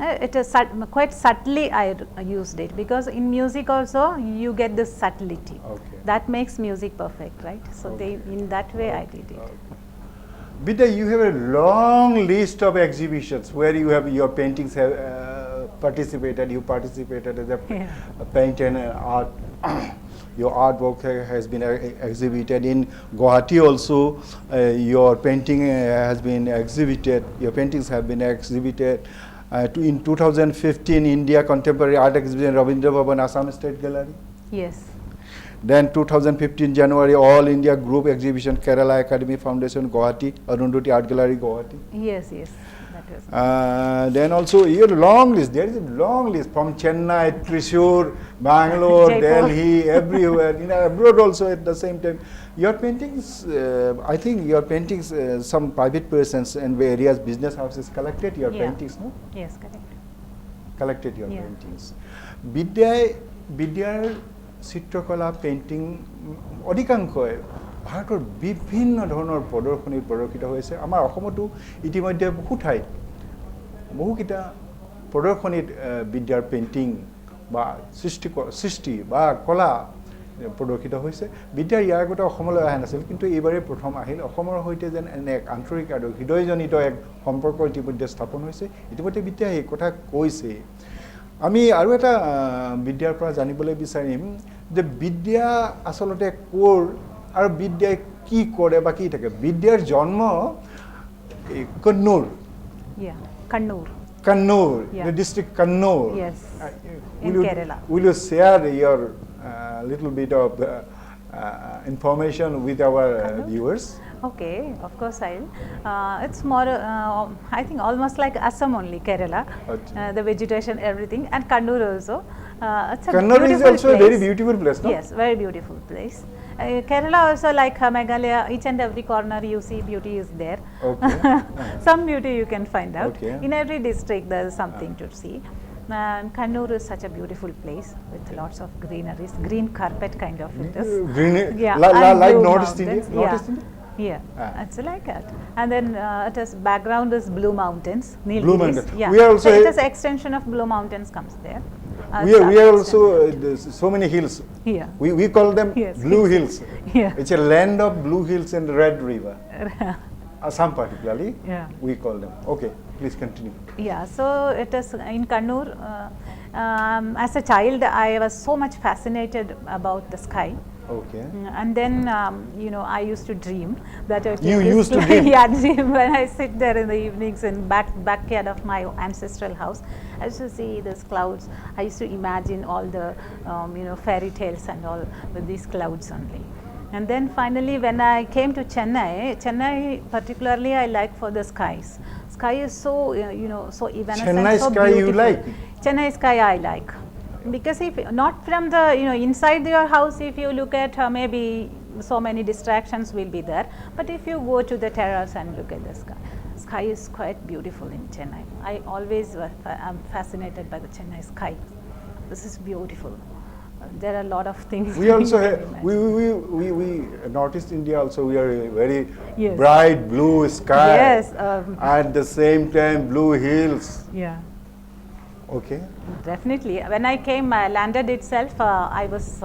Speaker 2: It is quite subtly I used it, because in music also you get this subtlety.
Speaker 1: Okay.
Speaker 2: That makes music perfect, right? So in that way I did it.
Speaker 1: Bidya, you have a long list of exhibitions where you have your paintings have participated. You participated as a paint and art. Your artwork has been exhibited in Guwahati also. Your painting has been exhibited. Your paintings have been exhibited. In 2015, India Contemporary Art Exhibition, Rabindra Bhavan, Assam State Gallery.
Speaker 2: Yes.
Speaker 1: Then 2015 January, All India Group Exhibition, Kerala Academy Foundation, Guwahati, Arundhati Art Gallery, Guwahati.
Speaker 2: Yes, that was.
Speaker 1: Then also your long list, there is a long list from Chennai, Thrissur, Bangalore,
Speaker 2: Jaipur.
Speaker 1: Delhi, everywhere, abroad also at the same time. Your paintings, I think your paintings, some private persons and various business houses collected your paintings, no?
Speaker 2: Yes, correct.
Speaker 1: Collected your paintings. Bidyaৰ চিত্ৰকলা painting অধিকাংশই ভাৰতৰ বিভিন্ন ধৰণৰ প্ৰদৰ্শনীত প্ৰদৰ্শিত হৈছে। আমাৰ অসমতো ইতিমধ্যে বহু ঠাইত বহুকেইটা প্ৰদৰ্শনীত বিদ্যাৰ পেইণ্টিং বা সৃষ্টি বা কলা প্ৰদৰ্শিত হৈছে। বিদ্যাৰ ইয়াৰ আগতে অসমলৈ অহা নাছিল, কিন্তু এইবাৰে প্ৰথম আহিল। অসমৰ সৈতে যেন এনে এক আন্তৰিক আৰু হৃদয়জনিত এক সম্পৰ্ক ইতিমধ্যে স্থাপন হৈছে। ইতিমধ্যে বিদ্যাই এই কথা কৈছে। আমি আৰু এটা বিদ্যাৰ পৰা জানিবলৈ বিচাৰিম যে বিদ্যা আসলতে ক'ৰ আৰু বিদ্যাই কি কৰে বা কি থাকে। বিদ্যাৰ জন্ম Kannur. Kannur, the district Kannur.
Speaker 2: Yes, in Kerala.
Speaker 1: Will you share your little bit of information with our viewers?
Speaker 2: Okay, of course I'll. It's more, I think almost like Assam only, Kerala. The vegetation, everything, and Kannur also. It's a
Speaker 1: Kannur is also
Speaker 2: place.
Speaker 1: a very beautiful place, no?
Speaker 2: Yes, very beautiful place. Kerala also, like Meghalaya, each and every corner you see beauty is there.
Speaker 1: Okay.
Speaker 2: Some beauty you can find out.
Speaker 1: Okay.
Speaker 2: In every district there is something to see. And Kannur is such a beautiful place with lots of greeneries, green carpet kind of it is.
Speaker 1: Green,
Speaker 2: Yeah,
Speaker 1: like
Speaker 2: blue
Speaker 1: Northeast India?
Speaker 2: mountains.
Speaker 1: Northeast India?
Speaker 2: Yeah, it's like that. And then it is background is Blue Mountains, Nilgiris.
Speaker 1: Blue Mountains.
Speaker 2: Yeah,
Speaker 1: We are also
Speaker 2: so it is extension of Blue Mountains comes there.
Speaker 1: we are also so many hills.
Speaker 2: Yeah.
Speaker 1: We call them
Speaker 2: Yes,
Speaker 1: Blue Hills.
Speaker 2: Yeah.
Speaker 1: It's a land of blue hills and red river. Assam particularly, we call them. Okay, please continue.
Speaker 2: Yeah, so it is in Kannur. As a child, I was so much fascinated about the sky.
Speaker 1: Okay.
Speaker 2: And then, I used to dream that
Speaker 1: You used to dream?
Speaker 2: Yeah, dream when I sit there in the evenings in backyard of my ancestral house. I used to see these clouds. I used to imagine all the, fairy tales and all with these clouds only. And then finally, when I came to Chennai particularly I like for the skies. Sky is so, so evanescent,
Speaker 1: Chennai
Speaker 2: so
Speaker 1: sky
Speaker 2: beautiful.
Speaker 1: you like?
Speaker 2: Chennai sky I like. Because if not from the inside your house, if you look at maybe so many distractions will be there, but if you go to the terrace and look at the sky is quite beautiful in Chennai. I always am fascinated by the Chennai sky. this is beautiful. There are a lot of things.
Speaker 1: We also
Speaker 2: you can
Speaker 1: have,
Speaker 2: imagine.
Speaker 1: we Northeast India also, we are a very
Speaker 2: Yes.
Speaker 1: bright blue sky.
Speaker 2: Yes,
Speaker 1: At the same time, blue hills.
Speaker 2: yeah,
Speaker 1: Okay.
Speaker 2: definitely. When I came, landed itself, I was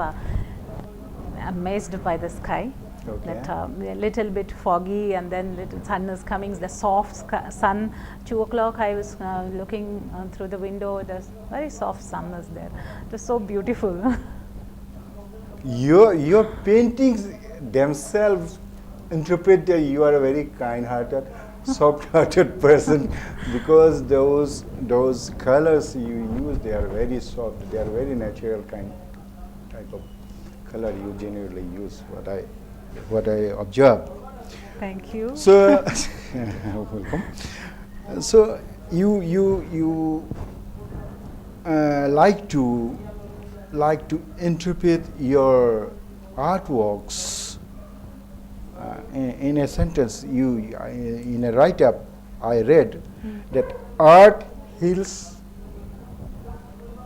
Speaker 2: amazed by the sky.
Speaker 1: Okay.
Speaker 2: That a little bit foggy, and then little sun is coming. The soft sun. 2 o'clock, I was looking through the window. There's very soft sun was there. It was so beautiful.
Speaker 1: Your paintings themselves interpret that you are a very kind-hearted, soft-hearted person, because those colors you use, they are very soft. They are very natural type of color you genuinely use. What I observe.
Speaker 2: Thank you.
Speaker 1: So, welcome. So you like to interpret your artworks in a sentence. In a write-up, I read that art heals,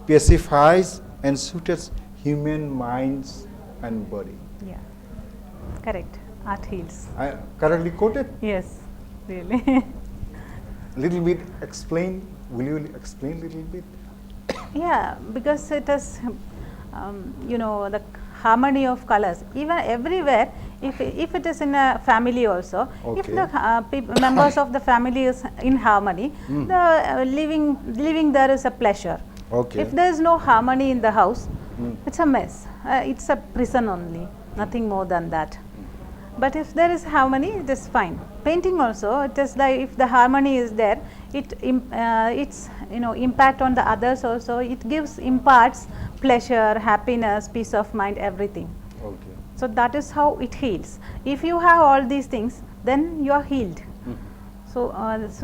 Speaker 1: pacifies, and soothes human minds and body.
Speaker 2: Yeah, correct. Art heals.
Speaker 1: I correctly quoted.
Speaker 2: Yes, really.
Speaker 1: Little bit explain. Will you explain little bit?
Speaker 2: Yeah, because it is, the harmony of colors. Even everywhere, if it is in a family also, if
Speaker 1: Okay.
Speaker 2: the members of the family is in harmony, the living there is a pleasure.
Speaker 1: Okay.
Speaker 2: If there is no harmony in the house, it's a mess. It's a prison only, nothing more than that. But if there is harmony, it is fine. Painting also, it is like if the harmony is there, it's impact on the others also. It imparts pleasure, happiness, peace of mind, everything.
Speaker 1: Okay.
Speaker 2: So that is how it heals. If you have all these things, then you are healed. So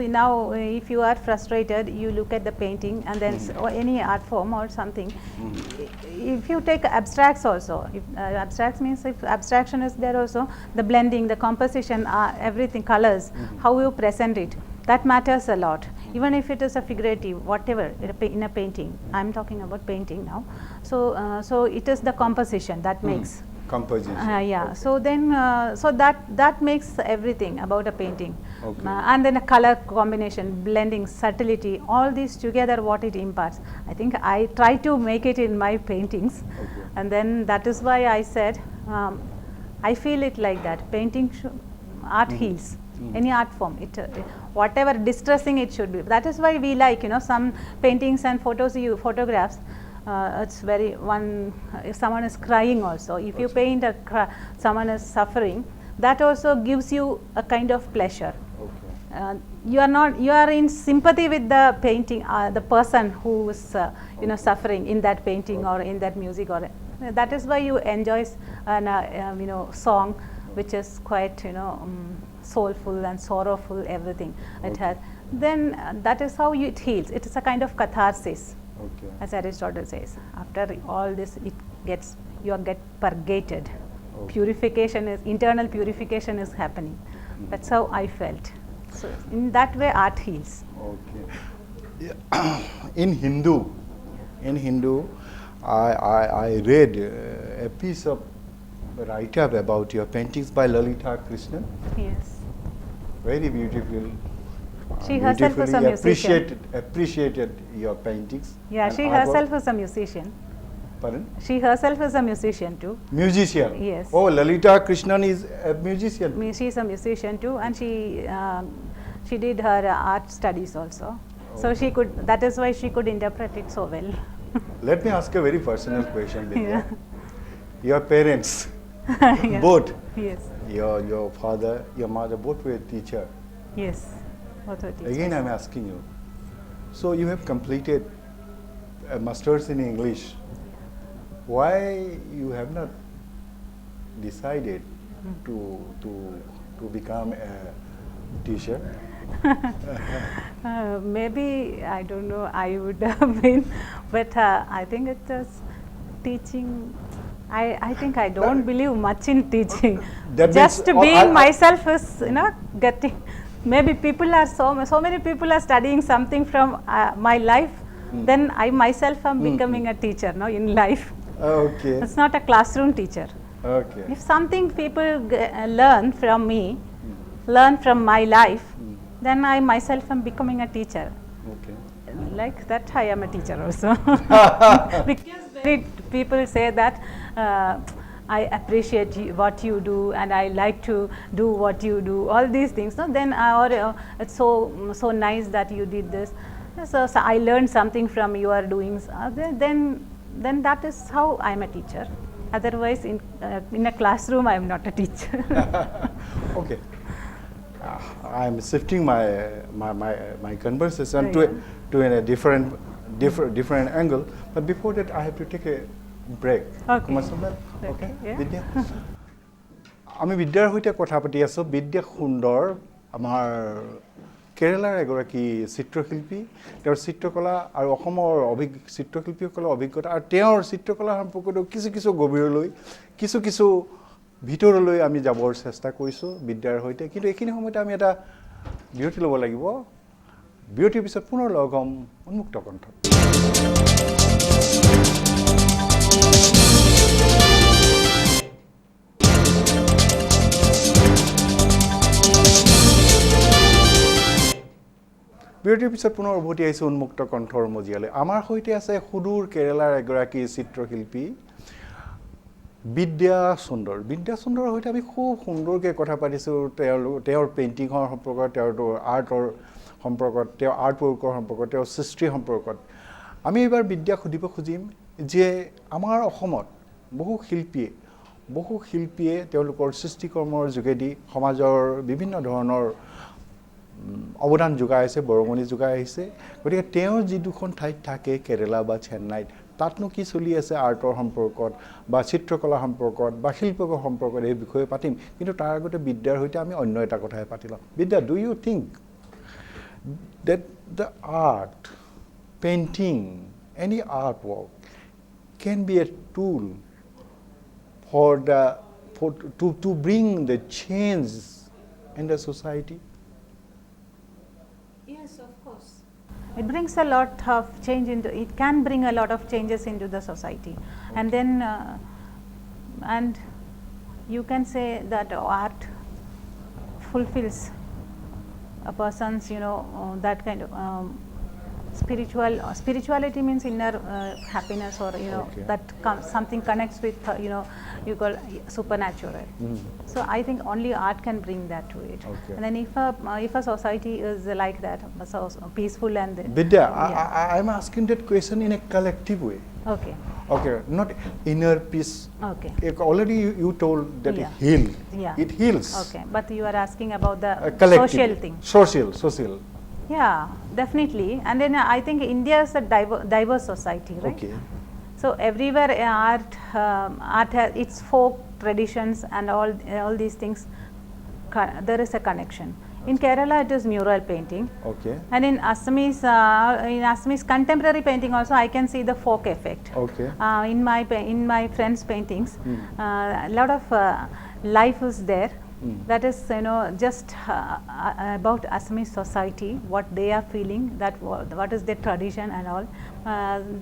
Speaker 2: now if you are frustrated, you look at the painting and then or any art form or something. If you take abstracts also, if abstracts means if abstraction is there also, the blending, the composition, everything, colors, how you present it, that matters a lot. Even if it is a figurative, whatever, in a painting, I am talking about painting now. So it is the composition that makes.
Speaker 1: Composition.
Speaker 2: Yeah.
Speaker 1: Okay.
Speaker 2: So then, so that makes everything about a painting.
Speaker 1: Okay.
Speaker 2: And then a color combination, blending, subtlety, all these together, what it imparts. I think I try to make it in my paintings,
Speaker 1: Okay.
Speaker 2: and then that is why I said, I feel it like that. Painting, art heals. Any art form, whatever distressing it should be. That is why we like, some paintings and photographs. It's very if someone is crying also, if you paint someone is suffering, that also gives you a kind of pleasure.
Speaker 1: Okay.
Speaker 2: You are in sympathy with the painting, the person who is suffering in that painting or in that music, or that is why you enjoy song which is quite soulful and sorrowful, everything it has. Then that is how it heals. It is a kind of catharsis.
Speaker 1: Okay.
Speaker 2: As Aristotle says, after all this, you get purgated.
Speaker 1: Okay.
Speaker 2: Purification internal purification is happening. That's how I felt. So in that way, art heals.
Speaker 1: Okay. Yeah. In Hindu, I read a piece of write-up about your paintings by Lalita Krishnan.
Speaker 2: Yes.
Speaker 1: Very beautiful.
Speaker 2: She herself was a musician.
Speaker 1: Appreciated your paintings.
Speaker 2: Yeah,
Speaker 1: and
Speaker 2: she
Speaker 1: artwork.
Speaker 2: herself was a musician.
Speaker 1: Pardon?
Speaker 2: She herself is a musician too.
Speaker 1: Musician.
Speaker 2: Yes.
Speaker 1: Oh, Lalita Krishnan is a musician.
Speaker 2: She is a musician too, and she did her art studies also. So she could. That is why she could interpret it so well.
Speaker 1: Let me ask a very personal question, Vidya.
Speaker 2: Yeah.
Speaker 1: Your parents,
Speaker 2: Yeah.
Speaker 1: both,
Speaker 2: Yes.
Speaker 1: your father, your mother, both were teacher.
Speaker 2: Yes. Both were teachers.
Speaker 1: Again, I'm asking you. So you have completed a master's in English. Why you have not decided to become a teacher?
Speaker 2: Maybe, I don't know, I would have been, but I think it is teaching. I think I don't believe much in teaching.
Speaker 1: That
Speaker 2: Just
Speaker 1: means,
Speaker 2: being myself is, getting. Maybe people are so many people are studying something from my life, then I myself am becoming a teacher now in life.
Speaker 1: Okay.
Speaker 2: It's not a classroom teacher.
Speaker 1: Okay.
Speaker 2: If something people learn from me, learn from my life, then I myself am becoming a teacher.
Speaker 1: Okay.
Speaker 2: Like that, I am a teacher also. Because many people say that I appreciate what you do, and I like to do what you do. All these things. No, then it's so nice that you did this. So I learned something from your doings. Then that is how I am a teacher. Otherwise, in a classroom, I am not a teacher.
Speaker 1: Okay. I'm shifting my conversation to a different angle. But before that, I have to take a break.
Speaker 2: Okay.
Speaker 1: Commercial break. Okay.
Speaker 2: Yeah.
Speaker 1: Vidya. আমি বিদ্যাৰ সৈতে কথা পাতি আছো। বিদ্যা সুন্দৰ আমাৰ কেৰেলাৰ এগৰাকী চিত্ৰশিল্পী। তেওঁৰ চিত্ৰকলা আৰু অসমৰ চিত্ৰশিল্পীসকলৰ অভিজ্ঞতা আৰু তেওঁৰ চিত্ৰকলা সম্পৰ্কত কিছু গভীৰলৈ কিছু ভিতৰলৈ আমি যাবৰ চেষ্টা কৰিছোঁ বিদ্যাৰ সৈতে। কিন্তু এইখিনি সময়তে আমি এটা বিৰতি ল'ব লাগিব। বিৰতিৰ পিছত পুনৰ লগ হ'ম উন্মুক্ত কণ্ঠত। বিৰতিৰ পিছত পুনৰ উভতি আহিছোঁ উন্মুক্ত কণ্ঠৰ মজিয়ালৈ। আমাৰ সৈতে আছে সুদূৰ কেৰেলাৰ এগৰাকী চিত্ৰশিল্পী বিদ্যা সুন্দৰ। বিদ্যা সুন্দৰৰ সৈতে আমি খুব সুন্দৰকৈ কথা পাতিছোঁ তেওঁৰ পেইণ্টিঙৰ সম্পৰ্কত, তেওঁৰ আৰ্টৰ সম্পৰ্কত, তেওঁৰ আৰ্ট ৱৰ্কৰ সম্পৰ্কত, তেওঁৰ সৃষ্টিৰ সম্পৰ্কত। আমি এইবাৰ বিদ্যাক সুধিব খুজিম যে আমাৰ অসমত বহু শিল্পীয়ে তেওঁলোকৰ সৃষ্টিকৰ্মৰ যোগেদি সমাজৰ বিভিন্ন ধৰণৰ অৱদান যোগাই আছে, বৰঙণি যোগাই আহিছে। গতিকে তেওঁ যি দুখন ঠাইত থাকে, কেৰেলা বা চেন্নাইত, তাতনো কি চলি আছে আৰ্টৰ সম্পৰ্কত বা চিত্ৰকলা সম্পৰ্কত বা শিল্পকৰ সম্পৰ্কত, এই বিষয়ে পাতিম। কিন্তু তাৰ আগতে বিদ্যাৰ সৈতে আমি অন্য এটা কথাই পাতি লওঁ। Vidya, do you think that the art, painting, any artwork can be a tool to bring the change in the society?
Speaker 2: Yes, of course. It brings a lot of change it can bring a lot of changes into the society. Okay. And then and you can say that art fulfills a person's that kind of spirituality means inner happiness, or
Speaker 1: Okay.
Speaker 2: that something connects with you call supernatural. So I think only art can bring that to it.
Speaker 1: Okay.
Speaker 2: And then if a society is like that, so peaceful and
Speaker 1: Vidya, I'm asking that question in a collective way.
Speaker 2: Okay.
Speaker 1: Okay, not inner peace.
Speaker 2: Okay.
Speaker 1: Already you told that
Speaker 2: Yeah.
Speaker 1: it heals.
Speaker 2: Okay, but you are asking about the
Speaker 1: Collective.
Speaker 2: social thing.
Speaker 1: Social.
Speaker 2: Yeah, definitely. And then I think India is a diverse society, right?
Speaker 1: Okay.
Speaker 2: So everywhere art has its folk traditions and all these things. There is a connection. In Kerala, it is mural painting.
Speaker 1: Okay.
Speaker 2: And in Assamese contemporary painting also, I can see the folk effect.
Speaker 1: Okay.
Speaker 2: In my friends' paintings, a lot of life is there. That is, just about Assamese society, what they are feeling, what is their tradition and all.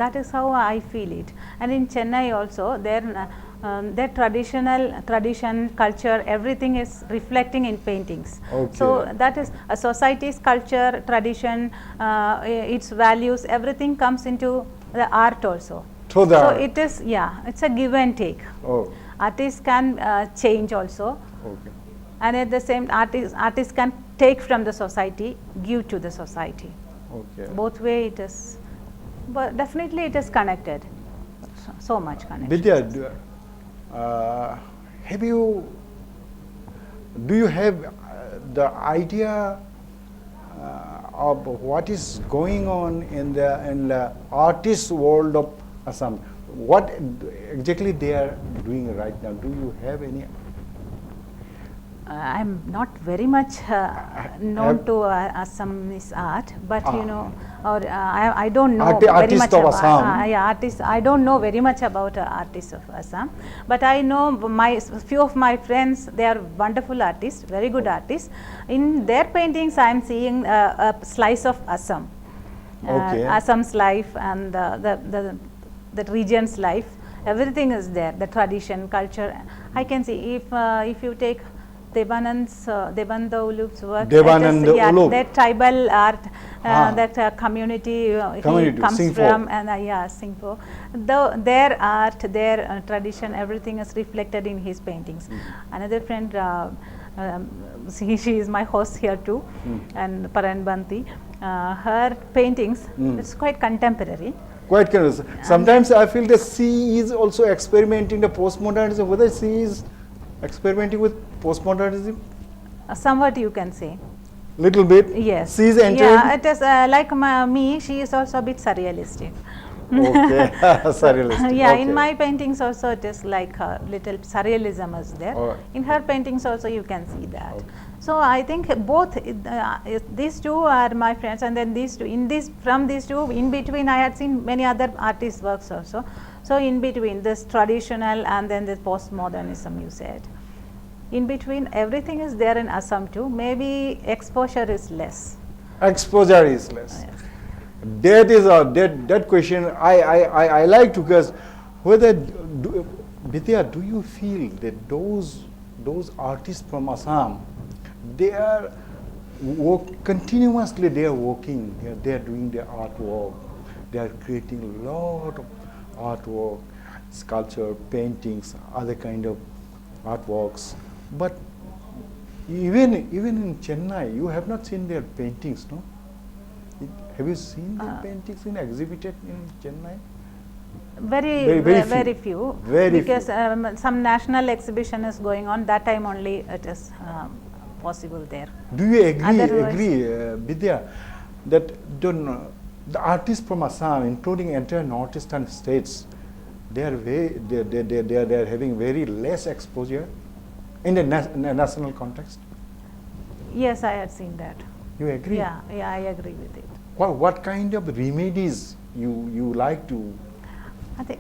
Speaker 2: That is how I feel it. And in Chennai also, their tradition, culture, everything is reflecting in paintings.
Speaker 1: Okay.
Speaker 2: So that is a society's culture, tradition, its values, everything comes into the art also.
Speaker 1: Through the art.
Speaker 2: it is, it's a give and take.
Speaker 1: Oh.
Speaker 2: Artists can change also.
Speaker 1: Okay.
Speaker 2: And at the same, artists can take from the society, give to the society.
Speaker 1: Okay.
Speaker 2: Both way it is, but definitely it is connected, so much connected.
Speaker 1: Vidya, do you have the idea of what is going on in the artist world of Assam? What exactly they are doing right now? Do you have any?
Speaker 2: I'm not very much known to Assamese art, but I don't know very much
Speaker 1: of
Speaker 2: about
Speaker 1: Assam.
Speaker 2: artists. I don't know very much about artists of Assam, but I know few of my friends. They are wonderful artists, very good artists. In their paintings, I am seeing a slice of Assam.
Speaker 1: Okay.
Speaker 2: Assam's life and the region's life. Everything is there. The tradition, culture. I can see if you take Debananda Ulup's work.
Speaker 1: Debananda Ulup.
Speaker 2: That tribal art, that community he comes
Speaker 1: Singpho.
Speaker 2: from, and Singpho. Their art, their tradition, everything is reflected in his paintings. Another friend, she is my host here too, and Paranbanti. Her paintings, it's quite contemporary.
Speaker 1: Quite curious. Sometimes I feel that she is also experimenting the postmodernism. Whether she is experimenting with postmodernism?
Speaker 2: Somewhat you can say.
Speaker 1: Little bit?
Speaker 2: Yes.
Speaker 1: She is entering?
Speaker 2: Yeah, it is like me, she is also a bit surrealistic.
Speaker 1: Okay, surrealistic.
Speaker 2: Yeah,
Speaker 1: okay.
Speaker 2: in my paintings also it is like a little surrealism is there. In her paintings also you can see that.
Speaker 1: Okay.
Speaker 2: So I think both these two are my friends, and then these two, from these two, in between I had seen many other artists' works also. So in between this traditional and then this postmodernism you said. In between everything is there in Assam too, maybe exposure is less.
Speaker 1: Exposure is less. That is that question I like to, because whether Vidya, do you feel that those artists from Assam, they are continuously they are working, they are doing their artwork, they are creating a lot of artwork, sculpture, paintings, other kind of artworks. But even in Chennai, you have not seen their paintings, no? Have you seen their paintings exhibited in Chennai?
Speaker 2: Very few.
Speaker 1: Very
Speaker 2: because
Speaker 1: few.
Speaker 2: Some national exhibition is going on, that time only it is possible there.
Speaker 1: Do you agree,
Speaker 2: Otherwise-
Speaker 1: Vidya, that the artists from Assam, including entire northeastern states, they are having very less exposure in the national context?
Speaker 2: Yes, I had seen that.
Speaker 1: You agree?
Speaker 2: Yeah, I agree with it.
Speaker 1: What kind of remedies you like to?
Speaker 2: I think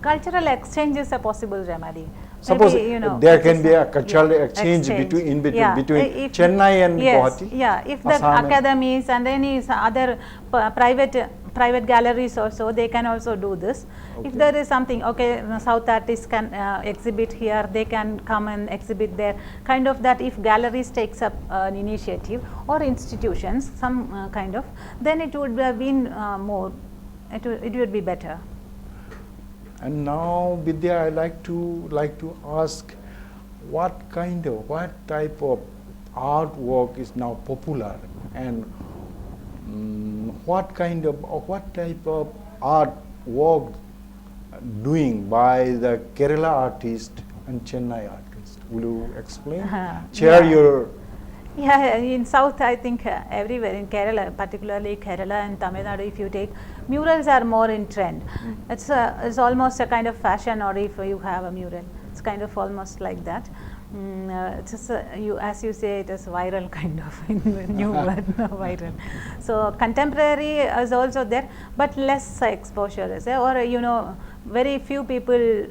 Speaker 2: cultural exchange is a possible remedy.
Speaker 1: Suppose
Speaker 2: Maybe,
Speaker 1: there
Speaker 2: it
Speaker 1: can
Speaker 2: is
Speaker 1: be a cultural exchange between Chennai and Guwahati.
Speaker 2: Yeah, if the
Speaker 1: Assam
Speaker 2: academies and any other private galleries also, they can also do this.
Speaker 1: Okay.
Speaker 2: If there is something, South artists can exhibit here, they can come and exhibit there. Kind of that, if galleries takes up an initiative or institutions, some kind of, then it would have been more. It would be better.
Speaker 1: And now, Vidya, I like to ask, what type of artwork is now popular, and what type of artwork doing by the Kerala artist and Chennai artist? Will you explain? Share your.
Speaker 2: Yeah, in South, I think everywhere in Kerala, particularly Kerala and Tamil Nadu, if you take, murals are more in trend. It's almost a kind of fashion, or if you have a mural, it's kind of almost like that. It's just as you say, it is viral kind of in the new word, viral. So contemporary is also there, but less exposure is there, or very few people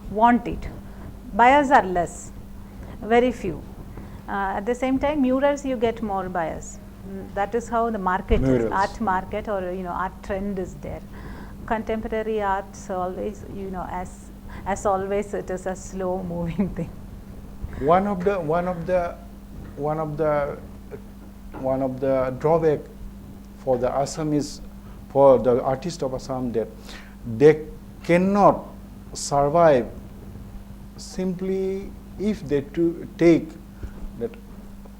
Speaker 2: want it. Buyers are less, very few. At the same time, murals you get more buyers. That is how the market is, art market, or art trend is there. Contemporary arts always, as always, it is a slow moving thing.
Speaker 1: One of the drawback for the Assamese, for the artists of Assam, that they cannot survive simply if they take that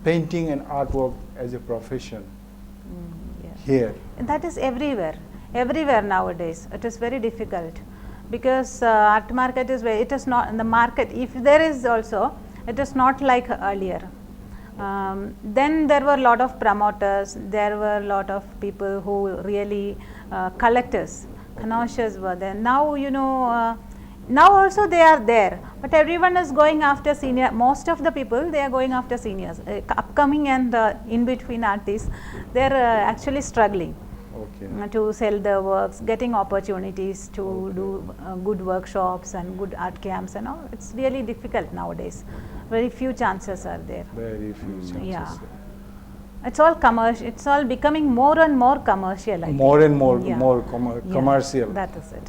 Speaker 1: painting and artwork as a profession here.
Speaker 2: And that is everywhere nowadays. It is very difficult, because art market is it is not in the market. If there is also, it is not like earlier. Then there were a lot of promoters, there were a lot of people who really collectors, connoisseurs were there. Now now also they are there, but everyone is going after senior. Most of the people, they are going after seniors. Upcoming and in between artists, they are actually struggling to sell their works, getting opportunities to do good workshops and good art camps and all. It's really difficult nowadays. Very few chances are there.
Speaker 1: Very few chances.
Speaker 2: Yeah. It's all commercial. It's all becoming more and more commercial. I think.
Speaker 1: More and more,
Speaker 2: Yeah.
Speaker 1: more
Speaker 2: Yeah,
Speaker 1: commercial.
Speaker 2: That is it.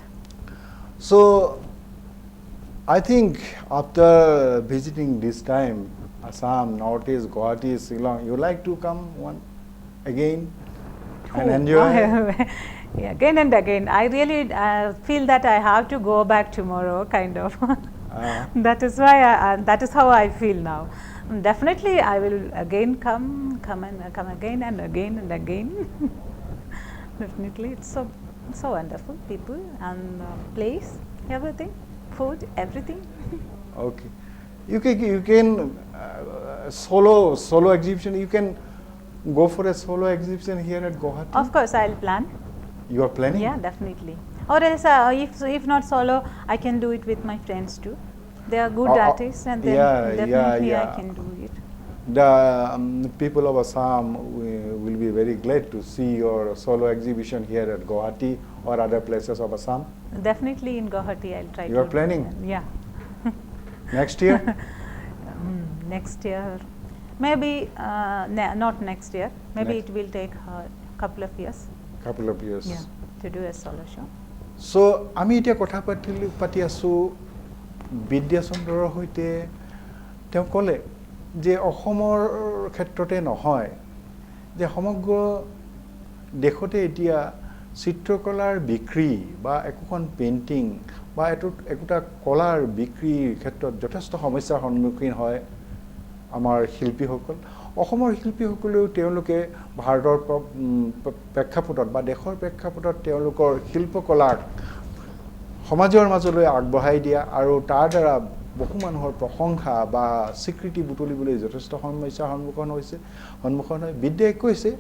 Speaker 1: So, I think after visiting this time, Assam, Northeast, Guwahati, Shillong, you like to come again and
Speaker 2: Oh,
Speaker 1: enjoy?
Speaker 2: yeah, again and again. I really feel that I have to go back tomorrow, kind of. That is why. That is how I feel now. Definitely, I will again come again and again and again. Definitely, it's so wonderful. People and place, everything, food, everything.
Speaker 1: Okay. You can solo exhibition. You can go for a solo exhibition here at Guwahati.
Speaker 2: Of course, I'll plan.
Speaker 1: You are planning?
Speaker 2: Yeah, definitely. Or else, if not solo, I can do it with my friends too. They are good artists, and then definitely I can do it.
Speaker 1: The people of Assam will be very glad to see your solo exhibition here at Guwahati or other places of Assam.
Speaker 2: Definitely in Guwahati, I'll try.
Speaker 1: You are planning?
Speaker 2: Yeah.
Speaker 1: Next year?
Speaker 2: Next year, maybe not next year. Maybe it will take a couple of years.
Speaker 1: Couple of years.
Speaker 2: Yeah, to do a solo show.
Speaker 1: So, আমি এতিয়া কথা পাতি আছোঁ বিদ্যাচন্দ্ৰৰ সৈতে। তেওঁ ক'লে যে অসমৰ ক্ষেত্ৰতে নহয়, যে সমগ্ৰ দেশতে এতিয়া চিত্ৰকলাৰ বিক্ৰী বা একোখন পেইণ্টিং বা একোটা কলাৰ বিক্ৰীৰ ক্ষেত্ৰত যথেষ্ট সমস্যাৰ সন্মুখীন হয় আমাৰ শিল্পীসকল। অসমৰ শিল্পীসকলেও তেওঁলোকে ভাৰতৰ প্ৰেক্ষাপটত বা দেশৰ প্ৰেক্ষাপটত তেওঁলোকৰ শিল্পকলাক সমাজৰ মাজলৈ আগবঢ়াই দিয়া আৰু তাৰ দ্বাৰা বহু মানুহৰ প্ৰশংসা বা স্বীকৃতি বুটলিবলৈ যথেষ্ট সমস্যাৰ সন্মুখীন হয়। বিদ্যাই কৈছে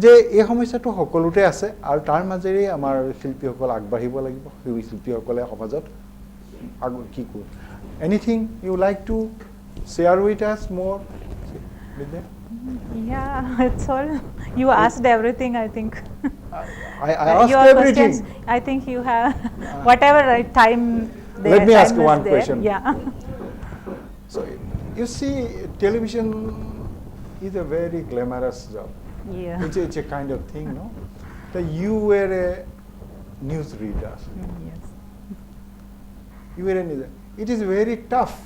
Speaker 1: যে এই সমস্যাটো সকলোতে আছে আৰু তাৰ মাজেৰে আমাৰ শিল্পীসকল আগবাঢ়িব লাগিব। সেই শিল্পীসকলে সমাজত কি কয়? Anything you like to share with us মোৰ?
Speaker 2: Yeah, it's all. You asked everything, I think.
Speaker 1: I asked
Speaker 2: your
Speaker 1: everything.
Speaker 2: Questions, I think you have whatever time.
Speaker 1: Let me ask one question.
Speaker 2: Yeah.
Speaker 1: So you see, television is a very glamorous job.
Speaker 2: Yeah.
Speaker 1: It's a kind of thing, no? That you were a news reader.
Speaker 2: Yes.
Speaker 1: You were it is very tough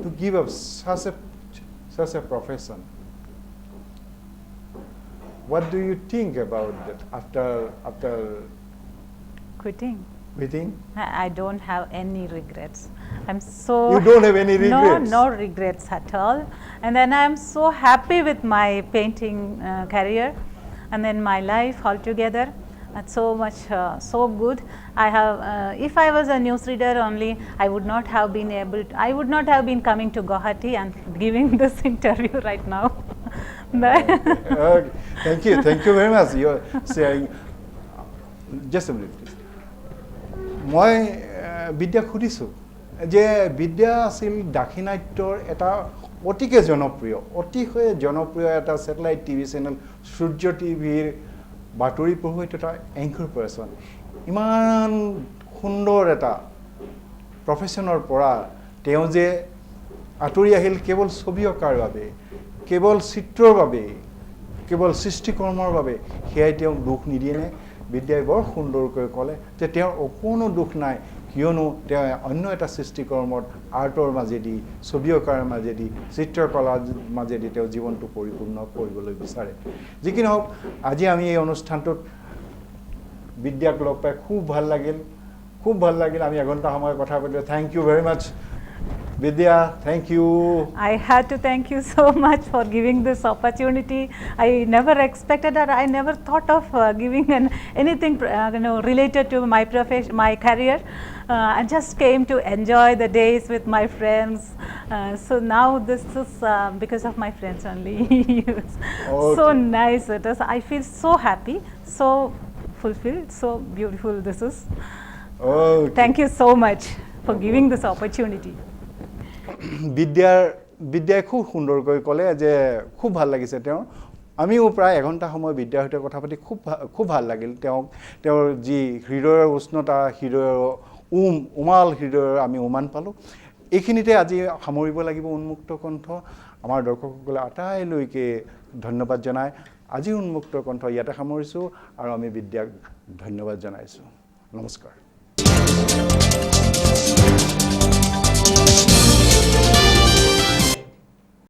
Speaker 1: to give up such a profession. What do you think about that after
Speaker 2: Quitting? I don't have any regrets. I'm so.
Speaker 1: You don't have any regrets?
Speaker 2: No regrets at all. And then I'm so happy with my painting career, and then my life altogether. It's so much so good. I have. If I was a newsreader only, I would not have been able. I would not have been coming to Guwahati and giving this interview right now.
Speaker 1: Okay. Thank you very much. You're saying. Just a minute, please. মই বিদ্যাক সুধিছোঁ যে বিদ্যা আছিল দাক্ষিণাত্যৰ এটা অতিকে জনপ্ৰিয় এটা ছেটেলাইট টিভি চেনেল সূৰ্য টিভিৰ বাতৰি পঢ়ুৱৈ এটা এংকৰ পাৰ্চন। ইমান সুন্দৰ এটা প্ৰফেশ্যনৰ পৰা তেওঁ যে আঁতৰি আহিল কেৱল ছবি অঁকাৰ বাবে, কেৱল চিত্ৰৰ বাবে, কেৱল সৃষ্টিকৰ্মৰ বাবে, সেয়াই তেওঁক দুখ নিদিয়েনে? বিদ্যাই বৰ সুন্দৰকৈ ক'লে যে তেওঁৰ অকণো দুখ নাই, কিয়নো তেওঁ অন্য এটা সৃষ্টিকৰ্মত আৰ্টৰ মাজেদি, ছবি অঁকাৰ মাজেদি, চিত্ৰকলাৰ মাজেদি তেওঁ জীৱনটো পৰিপূৰ্ণ কৰিবলৈ বিচাৰে। যি কি নহওক, আজি আমি এই অনুষ্ঠানটোত বিদ্যাক লগ পাই খুব ভাল লাগিল। আমি এঘণ্টা সময় কথা পাতিলোঁ। Thank you very much Vidya, thank you.
Speaker 2: I had to thank you so much for giving this opportunity. I never expected that. I never thought of giving anything related to my profession, my career. I just came to enjoy the days with my friends. So now this is because of my friends only. Okay. So nice it is. I feel so happy, so fulfilled, so beautiful this is.
Speaker 1: Okay.
Speaker 2: Thank you so much for giving this opportunity.
Speaker 1: বিদ্যাই খুব সুন্দৰকৈ ক'লে যে খুব ভাল লাগিছে তেওঁৰ। আমিও প্ৰায় এঘণ্টা সময় বিদ্যাৰ সৈতে কথা পাতি খুব ভাল লাগিল। তেওঁৰ যি হৃদয়ৰ উষ্ণতা, হৃদয়ৰ উমাল হৃদয়ৰ আমি উমান পালোঁ। এইখিনিতে আজি সামৰিব লাগিব উন্মুক্ত কণ্ঠ। আমাৰ দৰ্শকসকলে আটাইলৈকে ধন্যবাদ জনাই আজি উন্মুক্ত কণ্ঠ ইয়াতে সামৰিছোঁ আৰু আমি বিদ্যাক ধন্যবাদ জনাইছোঁ নমস্কাৰ